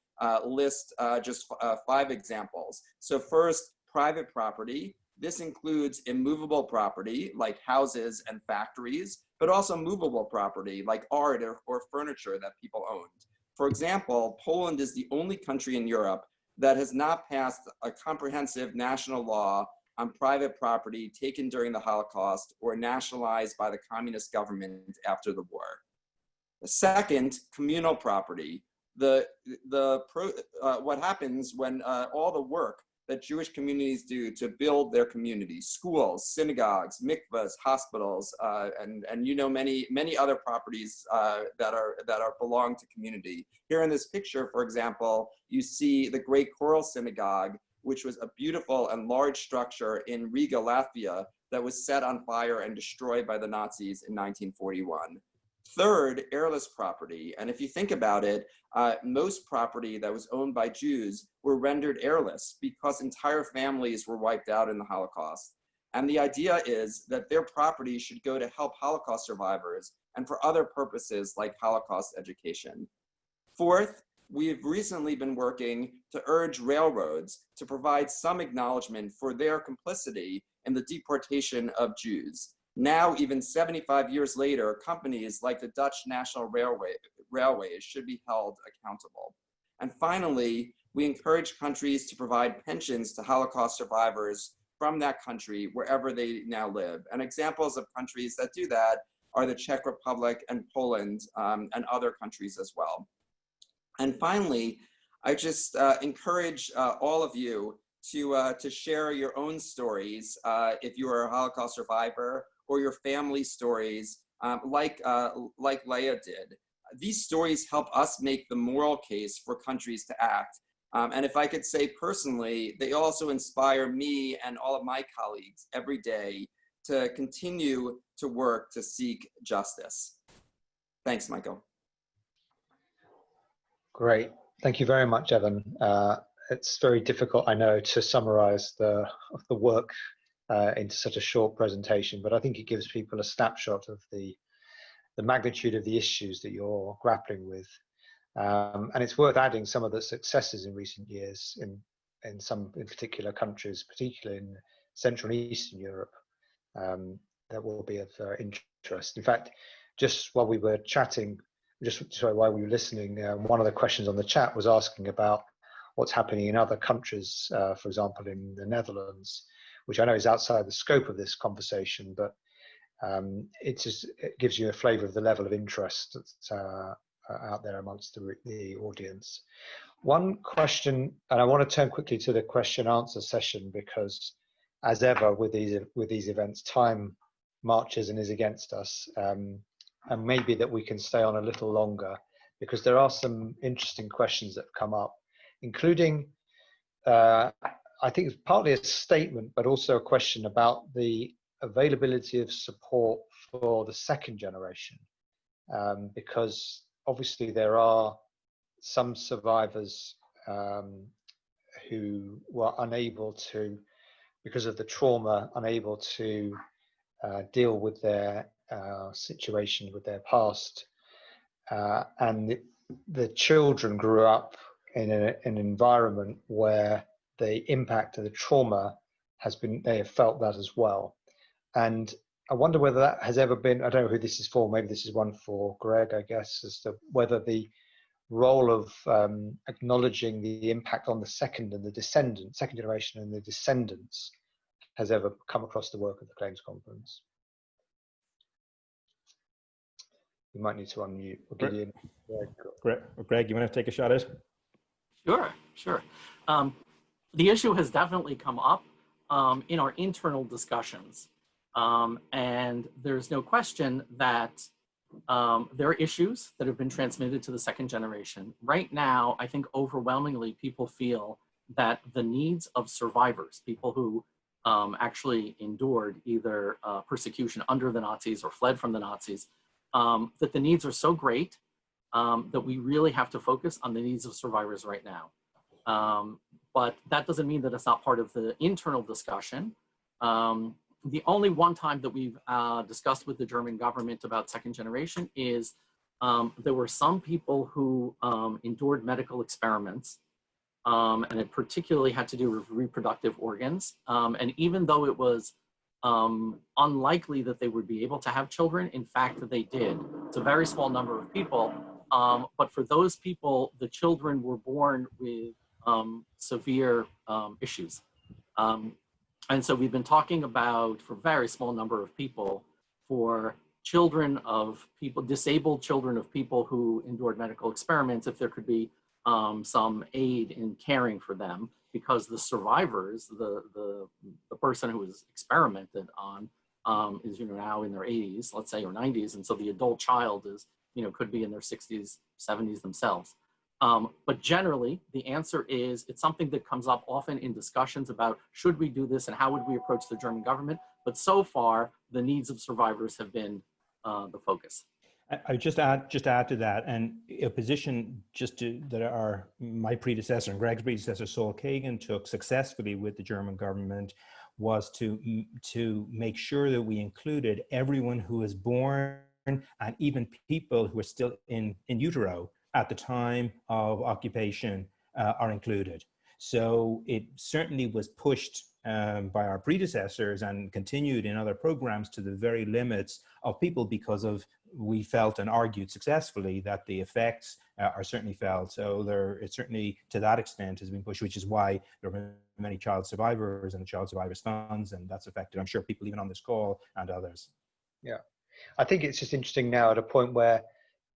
list just 5 examples. So first, private property. This includes immovable property like houses and factories, but also movable property like art or furniture that people owned. For example, Poland is the only country in Europe that has not passed a comprehensive national law on private property taken during the Holocaust or nationalized by the communist government after the war. The second, communal property. What happens when all the work that Jewish communities do to build their communities, schools, synagogues, mikvahs, hospitals, and you know many other properties that belong to community. Here in this picture, for example, you see the Great Choral Synagogue, which was a beautiful and large structure in Riga, Latvia, that was set on fire and destroyed by the Nazis in 1941. Third, heirless property. And if you think about it, most property that was owned by Jews were rendered heirless because entire families were wiped out in the Holocaust. And the idea is that their property should go to help Holocaust survivors and for other purposes like Holocaust education. Fourth, we've recently been working to urge railroads to provide some acknowledgement for their complicity in the deportation of Jews. Now, even 75 years later, companies like the Dutch National Railways should be held accountable. And finally, we encourage countries to provide pensions to Holocaust survivors from that country wherever they now live. And examples of countries that do that are the Czech Republic and Poland and other countries as well. And finally, I just encourage all of you to share your own stories if you are a Holocaust survivor, or your family stories like Leah did. These stories help us make the moral case for countries to act. And if I could say personally, they also inspire me and all of my colleagues every day to continue to work to seek justice. Thanks, Michael. Great. Thank you very much, Evan. It's very difficult, I know, to summarize the work into such a short presentation, but I think it gives people a snapshot of the magnitude of the issues that you're grappling with. And it's worth adding some of the successes in recent years in particular countries, particularly in Central and Eastern Europe, that will be of interest. In fact, just while we were chatting, while we were listening, one of the questions on the chat was asking about what's happening in other countries, for example, in the Netherlands, which I know is outside the scope of this conversation, but it gives you a flavour of the level of interest that's out there amongst the audience. One question, and I want to turn quickly to the question answer session, because as ever with these events, time marches and is against us, and maybe that we can stay on a little longer, because there are some interesting questions that have come up, including I think it's partly a statement, but also a question about the availability of support for the second generation, because obviously there are some survivors who were unable to, because of the trauma, unable to deal with their situation, with their past, and the children grew up in an environment where the impact of the trauma has been, they have felt that as well. And I wonder whether that has ever been, I don't know who this is for, maybe this is one for Greg, I guess, as to whether the role of acknowledging the impact on the second generation and the descendants has ever come across the work of the Claims Conference. You might need to unmute. Or Gideon. Greg, you want to take a shot at it? Sure. The issue has definitely come up in our internal discussions. And there's no question that there are issues that have been transmitted to the second generation. Right now, I think overwhelmingly people feel that the needs of survivors, people who actually endured either persecution under the Nazis or fled from the Nazis, that the needs are so great that we really have to focus on the needs of survivors right now. But that doesn't mean that it's not part of the internal discussion. The only one time that we've discussed with the German government about second generation is there were some people who endured medical experiments, and it particularly had to do with reproductive organs. And even though it was unlikely that they would be able to have children, in fact, they did. It's a very small number of people, but for those people, the children were born with severe issues. And so we've been talking about, for a very small number of people, for children of people, disabled children of people who endured medical experiments, if there could be some aid in caring for them, because the survivors, the person who was experimented on is now in their 80s, let's say, or 90s, and so the adult child is could be in their 60s, 70s themselves. But generally, the answer is it's something that comes up often in discussions about should we do this and how would we approach the German government. But so far, the needs of survivors have been the focus. I just add to that, and a position that my predecessor and Greg's predecessor, Sol Kagan, took successfully with the German government was to make sure that we included everyone who is born and even people who are still in utero at the time of occupation are included. So it certainly was pushed by our predecessors and continued in other programs to the very limits of people, because of, we felt and argued successfully that the effects are certainly felt. So it certainly to that extent has been pushed, which is why there are many child survivors and the child survivors funds, and that's affected, I'm sure, people even on this call and others. Yeah, I think it's just interesting now at a point where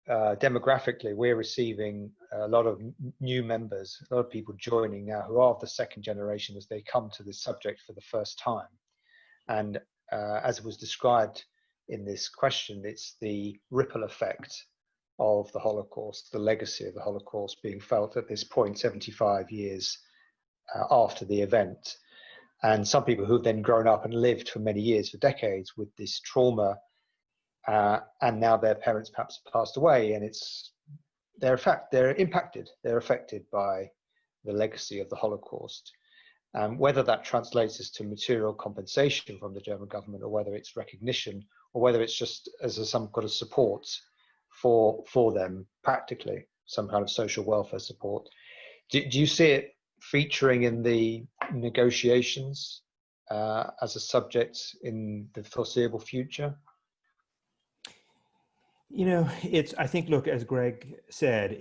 demographically we're receiving a lot of new members, a lot of people joining now who are of the second generation as they come to this subject for the first time. And as was described in this question, it's the ripple effect of the Holocaust, the legacy of the Holocaust being felt at this point, 75 years after the event. And some people who've then grown up and lived for many years, for decades, with this trauma, and now their parents perhaps passed away, and they're impacted, they're affected by the legacy of the Holocaust. Whether that translates as to material compensation from the German government, or whether it's recognition, or whether it's just as some kind of support for them practically, some kind of social welfare support. Do you see it featuring in the negotiations as a subject in the foreseeable future? You know, I think, look, as Greg said,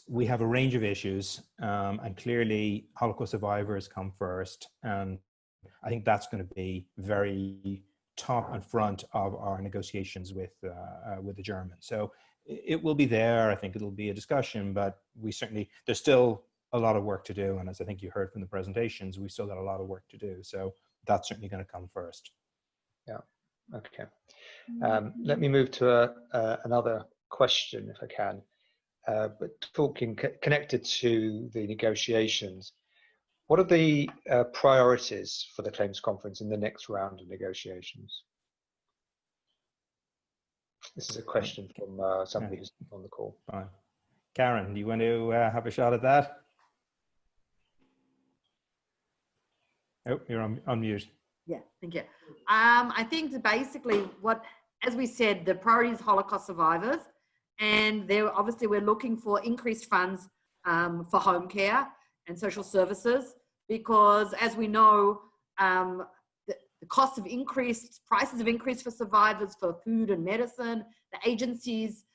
we have a range of issues, and clearly Holocaust survivors come first. And I think that's going to be very top and front of our negotiations with the Germans. So it will be there. I think it'll be a discussion, but there's still a lot of work to do. And as I think you heard from the presentations, we still got a lot of work to do. So that's certainly going to come first. Yeah. Okay. Let me move to another question, if I can. But connected to the negotiations, what are the priorities for the Claims Conference in the next round of negotiations? This is a question from somebody who's on the call. Fine. Karen, do you want to have a shot at that? Oh, you're on mute. Yeah, thank you. I think that basically as we said, the priority is Holocaust survivors, and we're looking for increased funds for home care and social services, because as we know, the costs have increased, prices have increased for survivors for food and medicine. The agencies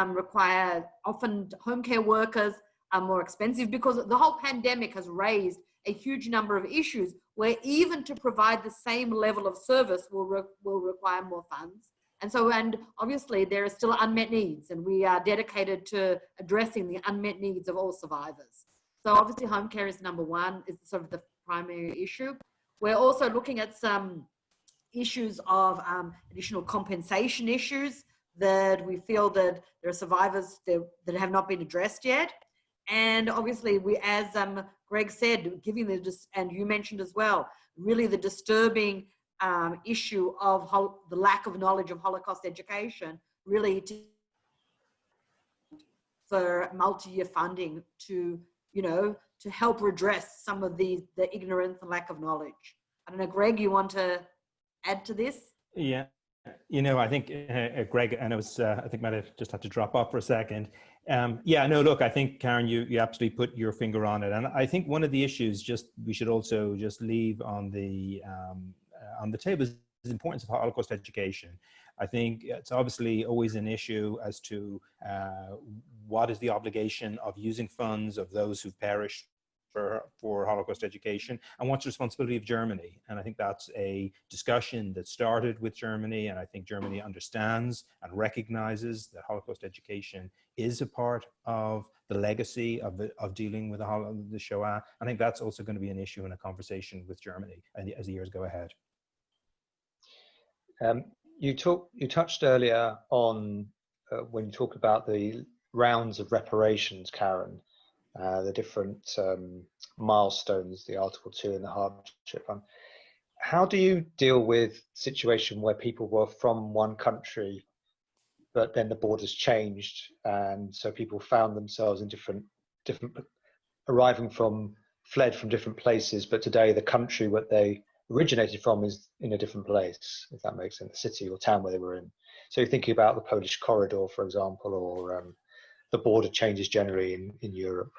require, often home care workers are more expensive, because the whole pandemic has raised a huge number of issues where even to provide the same level of service will require more funds. And obviously there are still unmet needs, and we are dedicated to addressing the unmet needs of all survivors. So obviously home care is number one, is sort of the primary issue. We're also looking at some issues of additional compensation issues that we feel that there are survivors that have not been addressed yet. And obviously we, as Greg said, and you mentioned as well, really the disturbing issue of the lack of knowledge of Holocaust education, really for multi-year funding to help redress some of the ignorance and lack of knowledge. I don't know, Greg, you want to add to this? Yeah, I think Greg, and I think might have just had to drop off for a second. Look, I think, Karen, you absolutely put your finger on it. And I think one of the issues we should also just leave on the table is the importance of Holocaust education. I think it's obviously always an issue as to what is the obligation of using funds of those who've perished for Holocaust education, and what's the responsibility of Germany. And I think that's a discussion that started with Germany, and I think Germany understands and recognizes that Holocaust education is a part of the legacy of dealing with the Shoah. I think that's also going to be an issue in a conversation with Germany as the years go ahead. You touched earlier on when you talked about the rounds of reparations, Karen, the different milestones, the Article 2 and the hardship fund. How do you deal with a situation where people were from one country, but then the borders changed, and so people found themselves in different fled from different places, but today the country what they originated from is in a different place, if that makes sense, the city or town where they were in. So you're thinking about the Polish corridor, for example, or the border changes generally in Europe?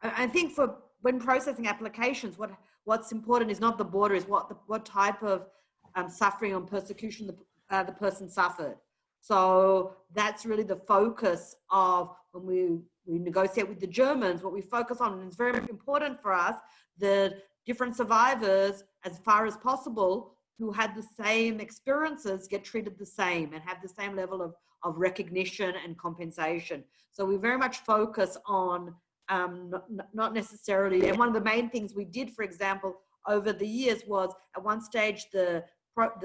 I think for when processing applications, what's important is not the border, is what type of suffering and persecution the person suffered. So that's really the focus of when we negotiate with the Germans, what we focus on. And it's very important for us, the different survivors, as far as possible, who had the same experiences get treated the same and have the same level of recognition and compensation. So we very much focus on not necessarily, and one of the main things we did, for example, over the years was at one stage the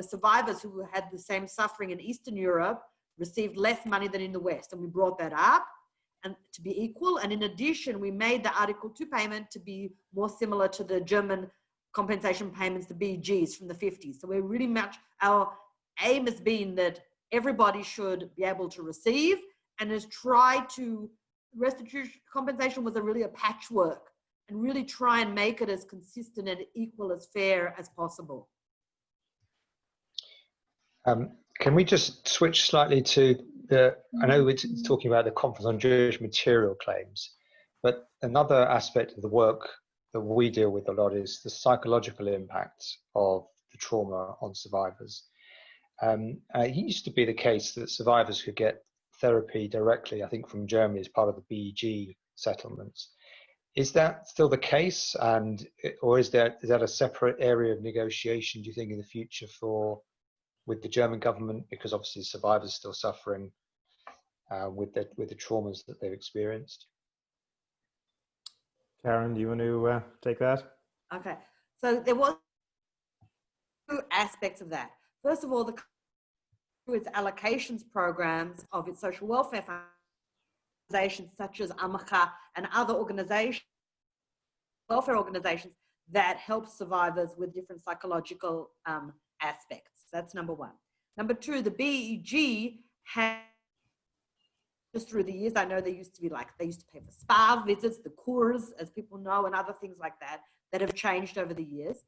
survivors who had the same suffering in Eastern Europe received less money than in the West, and we brought that up and to be equal. And in addition, we made the Article 2 payment to be more similar to the German compensation payments, the BEGs from the 50s. So we're really much, our aim has been that everybody should be able to receive, and has tried to, restitution compensation was really a patchwork, and really try and make it as consistent and equal, as fair as possible. Can we just switch slightly to I know we're talking about the Conference on Jewish Material Claims, but another aspect of the work that we deal with a lot is the psychological impact of the trauma on survivors. It used to be the case that survivors could get therapy directly, I think, from Germany as part of the BEG settlements. Is that still the case, or is that a separate area of negotiation, do you think, in the future with the German government, because obviously survivors are still suffering with the traumas that they've experienced? Karen, do you want to take that? Okay, so there was two aspects of that. First of all, through its allocations programs of its social welfare organizations such as Amcha and other organizations, welfare organizations that help survivors with different psychological aspects. That's number one. Number two, the BEG has, just through the years, I know they used to pay for spa visits, the Kurs, as people know, and other things like that have changed over the years.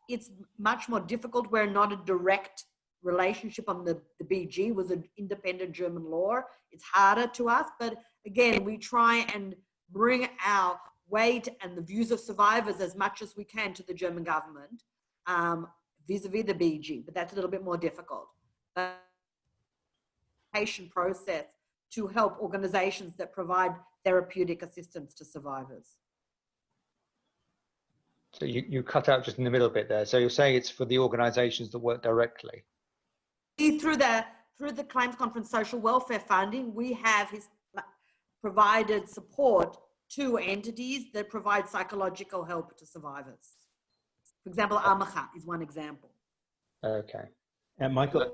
It's much more difficult. We're not a direct relationship on the BG, was an independent German law. It's harder to us, but again, we try and bring our weight and the views of survivors as much as we can to the German government vis-a-vis the BG, but that's a little bit more difficult. The process to help organizations that provide therapeutic assistance to survivors. So you cut out just in the middle bit there. So you're saying it's for the organizations that work directly? Through the Claims Conference Social Welfare Funding, we have provided support to entities that provide psychological help to survivors. For example, Amcha is one example. Okay. And Michael,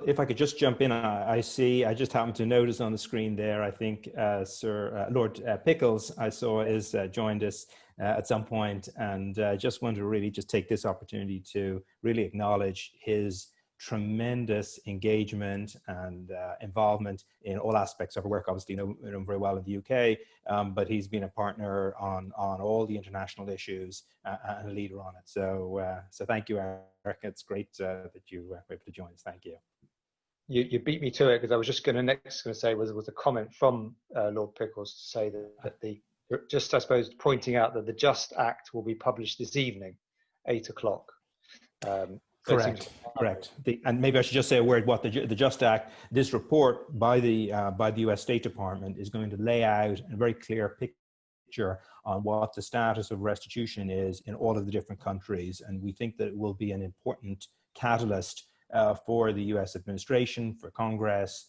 if I could just jump in, I just happened to notice on the screen there, I think Lord Pickles, I saw, is joined us at some point, and just wanted to really just take this opportunity to really acknowledge his tremendous engagement and involvement in all aspects of our work. Obviously, you know him very well in the UK, but he's been a partner on all the international issues and a leader on it. So thank you, Eric. It's great that you were able to join us. Thank you. You beat me to it, because I was just going to say was a comment from Lord Pickles to say that just, I suppose, pointing out that the Just Act will be published this evening, 8 o'clock. Correct. And maybe I should just say a word what the Just Act, this report by the US State Department is going to lay out a very clear picture on what the status of restitution is in all of the different countries. And we think that it will be an important catalyst for the US administration, for Congress,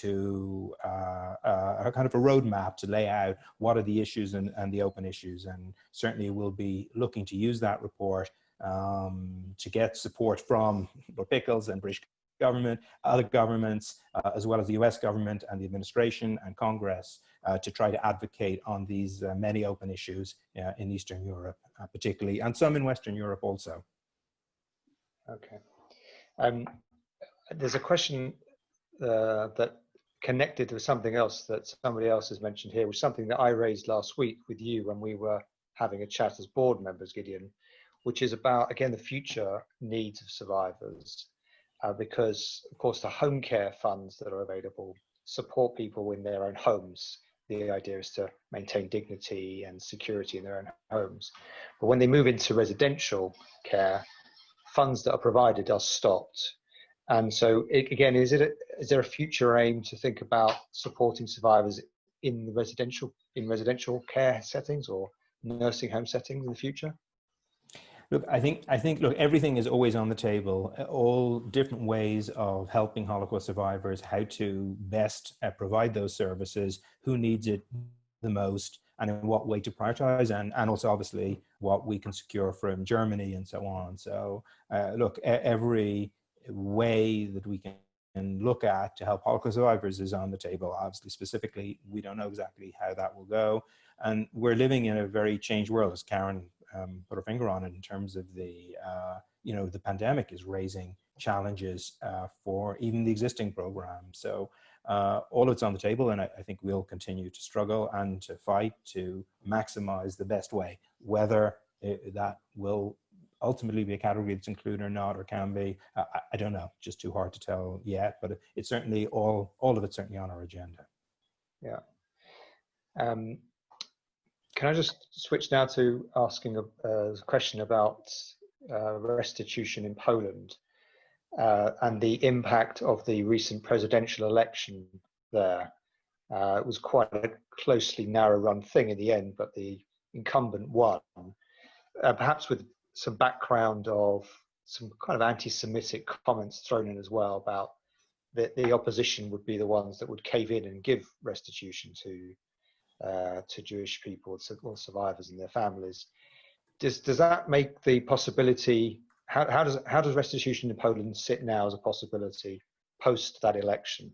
to a kind of a roadmap to lay out what are the issues and the open issues. And certainly we'll be looking to use that report to get support from Lord Pickles and British government, other governments, as well as the US government and the administration and Congress, to try to advocate on these many open issues in Eastern Europe, particularly, and some in Western Europe also. Okay. There's a question that connected with something else that somebody else has mentioned here, which is something that I raised last week with you when we were having a chat as board members, Gideon, which is about, again, the future needs of survivors, because, of course, the home care funds that are available support people in their own homes. The idea is to maintain dignity and security in their own homes. But when they move into residential care, funds that are provided are stopped. And so, again, is there a future aim to think about supporting survivors in residential care settings or nursing home settings in the future? Look, I think, look, everything is always on the table. All different ways of helping Holocaust survivors, how to best provide those services, who needs it the most, and in what way to prioritize, and also obviously what we can secure from Germany and so on. So, look, every way that we can look at to help Holocaust survivors is on the table. Obviously, specifically, we don't know exactly how that will go. And we're living in a very changed world, as Karen put her finger on it, in terms of the, the pandemic is raising challenges for even the existing program. So all of it's on the table, and I think we'll continue to struggle and to fight to maximize the best way, whether that will ultimately be a category that's included or not, or can be, I don't know, just too hard to tell yet, but it's certainly all of it's certainly on our agenda. Yeah. Can I just switch now to asking a question about restitution in Poland and the impact of the recent presidential election there? It was quite a closely narrow-run thing in the end, but the incumbent won. Perhaps with some background of some kind of anti-Semitic comments thrown in as well about the opposition would be the ones that would cave in and give restitution to Jewish people or survivors and their families. Does that make the possibility? How does restitution in Poland sit now as a possibility post that election?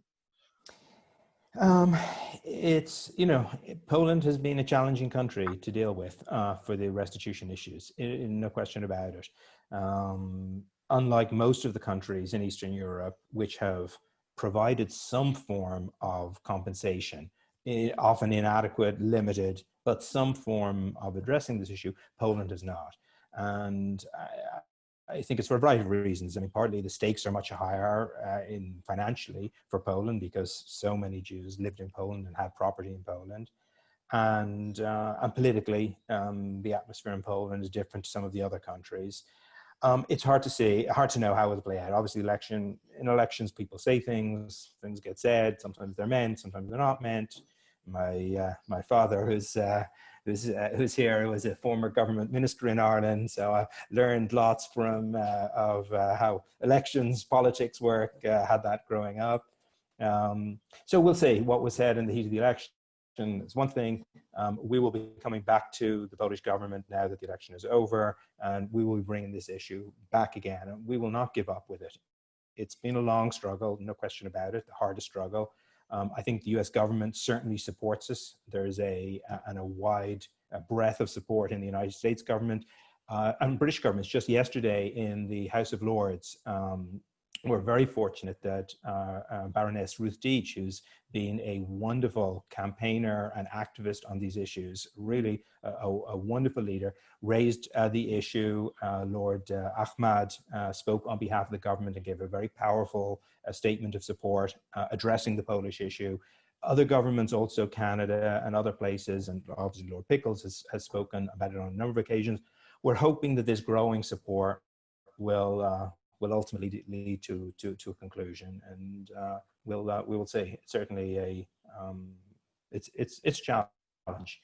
It's, Poland has been a challenging country to deal with for the restitution issues, no question about it. Unlike most of the countries in Eastern Europe, which have provided some form of compensation, often inadequate, limited, but some form of addressing this issue, Poland has not. And I think it's for a variety of reasons. I mean, partly the stakes are much higher financially for Poland because so many Jews lived in Poland and had property in Poland. And politically, the atmosphere in Poland is different to some of the other countries. It's hard to know how it will play out. Obviously, in elections, people say things get said, sometimes they're meant, sometimes they're not meant. My father, who's here, was a former government minister in Ireland, so I learned lots from of how elections, politics work, had that growing up. So we'll see what was said in the heat of the election. Is one thing. We will be coming back to the Polish government now that the election is over, and we will be bringing this issue back again, and we will not give up with it. It's been a long struggle, no question about it, the hardest struggle. I think the US government certainly supports us. There's a wide breadth of support in the United States government and British governments. Just yesterday in the House of Lords, we're very fortunate that Baroness Ruth Deitch, who's been a wonderful campaigner and activist on these issues, really a wonderful leader, raised the issue. Lord Ahmad spoke on behalf of the government and gave a very powerful statement of support addressing the Polish issue. Other governments, also Canada and other places, and obviously Lord Pickles has spoken about it on a number of occasions. We're hoping that this growing support will ultimately lead to a conclusion, and we will say certainly it's a challenge,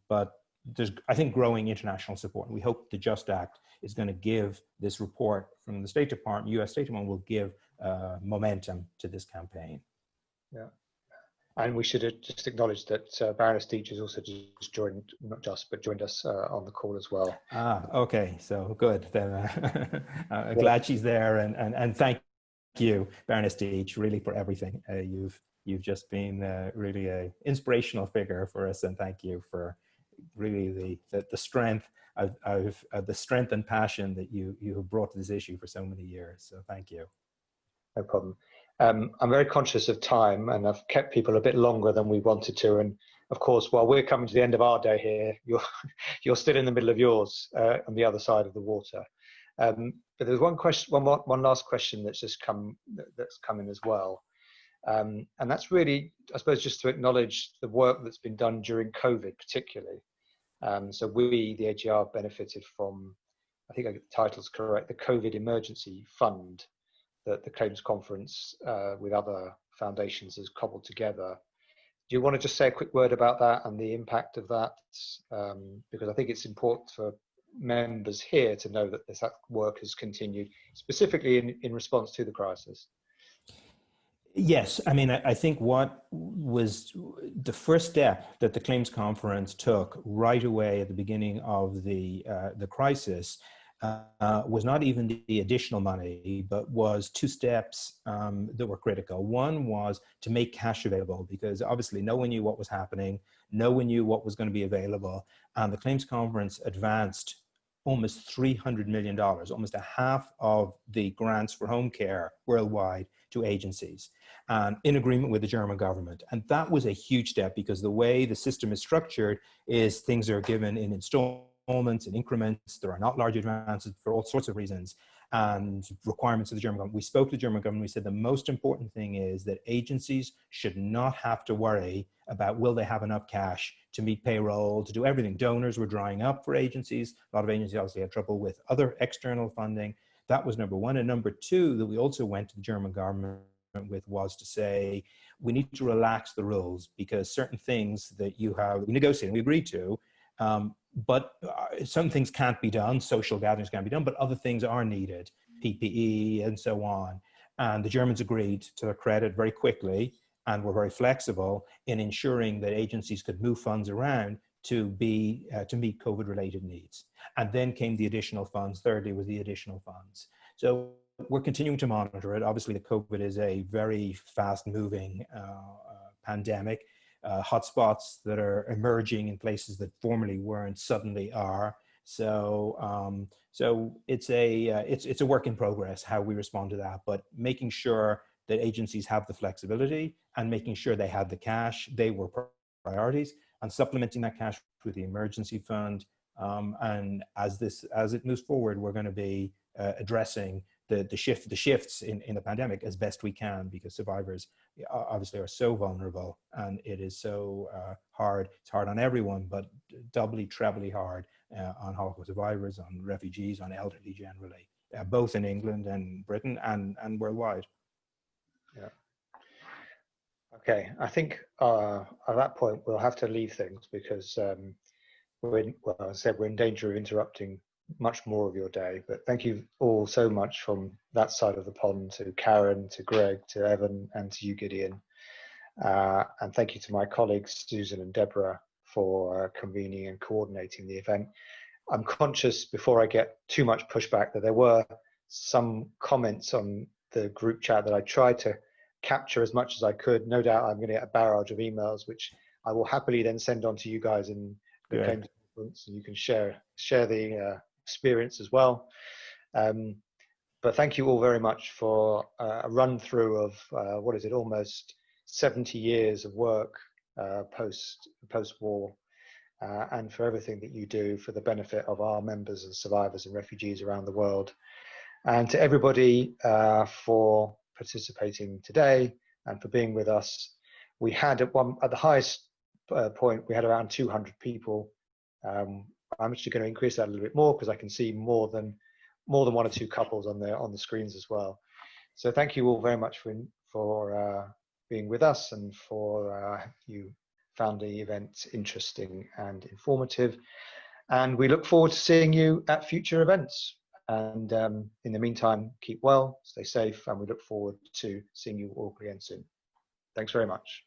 but there's, I think, growing international support, and we hope the Just Act is going to give this report from the State Department, U.S. State Department, will give momentum to this campaign. Yeah. And we should just acknowledge that Baroness Deitch has also just joined, joined us on the call as well. Okay, so good. Then glad she's there, and thank you, Baroness Deitch, really for everything. You've just been really an inspirational figure for us, and thank you for really the strength of the strength and passion that you have brought to this issue for so many years. So thank you. No problem. I'm very conscious of time, and I've kept people a bit longer than we wanted to. And of course, while we're coming to the end of our day here, you're still in the middle of yours on the other side of the water. But there's one last question that's just come in as well. And that's really, I suppose, just to acknowledge the work that's been done during COVID particularly. So we, the AGR, benefited from, I think I get the titles correct, the COVID Emergency Fund that the Claims Conference with other foundations has cobbled together. Do you want to just say a quick word about that and the impact of that? Because I think it's important for members here to know that that work has continued, specifically in response to the crisis. Yes, I mean, I think what was the first step that the Claims Conference took right away at the beginning of the crisis was not even the additional money, but was two steps that were critical. One was to make cash available, because obviously no one knew what was happening, no one knew what was going to be available, and the Claims Conference advanced almost $300 million, almost a half of the grants for home care worldwide to agencies, in agreement with the German government. And that was a huge step, because the way the system is structured is things are given in installments and increments. There are not large advances for all sorts of reasons and requirements of the German government. We spoke to the German government. We said the most important thing is that agencies should not have to worry about will they have enough cash to meet payroll, to do everything. Donors were drying up for agencies. A lot of agencies obviously had trouble with other external funding. That was number one. And number two, that we also went to the German government with, was to say, we need to relax the rules, because certain things that we negotiated, we agreed to, but some things can't be done. Social gatherings can't be done, but other things are needed, PPE and so on. And the Germans agreed, to their credit, very quickly, and were very flexible in ensuring that agencies could move funds around to meet COVID-related needs. And then came the additional funds. Thirdly was the additional funds. So we're continuing to monitor it. Obviously, the COVID is a very fast-moving pandemic. Hotspots that are emerging in places that formerly weren't suddenly are. So it's a work in progress how we respond to that, but making sure that agencies have the flexibility and making sure they had the cash, they were priorities, and supplementing that cash with the emergency fund. And as it moves forward, we're going to be addressing the shifts in the pandemic as best we can, because survivors obviously are so vulnerable, and it is so hard. It's hard on everyone, but doubly, trebly hard on Holocaust survivors, on refugees, on elderly generally, both in England and Britain and worldwide. Yeah. Okay, I think at that point we'll have to leave things, because as I said, we're in danger of interrupting much more of your day. But thank you all so much from that side of the pond, to Karen, to Greg, to Evan, and to you, Gideon. And thank you to my colleagues, Susan and Deborah, for convening and coordinating the event. I'm conscious, before I get too much pushback, that there were some comments on the group chat that I tried to capture as much as I could. No doubt I'm going to get a barrage of emails, which I will happily then send on to you guys in the Claims Conference, and you can share the experience as well. But thank you all very much for a run through of almost 70 years of work post-war, and for everything that you do for the benefit of our members and survivors and refugees around the world. And to everybody for participating today and for being with us. We had at the highest point, we had around 200 people. I'm actually going to increase that a little bit more, because I can see more than one or two couples on the screens as well. So thank you all very much for being with us, and for you found the event interesting and informative. And we look forward to seeing you at future events. And in the meantime, keep well, stay safe, and we look forward to seeing you all again soon. Thanks very much.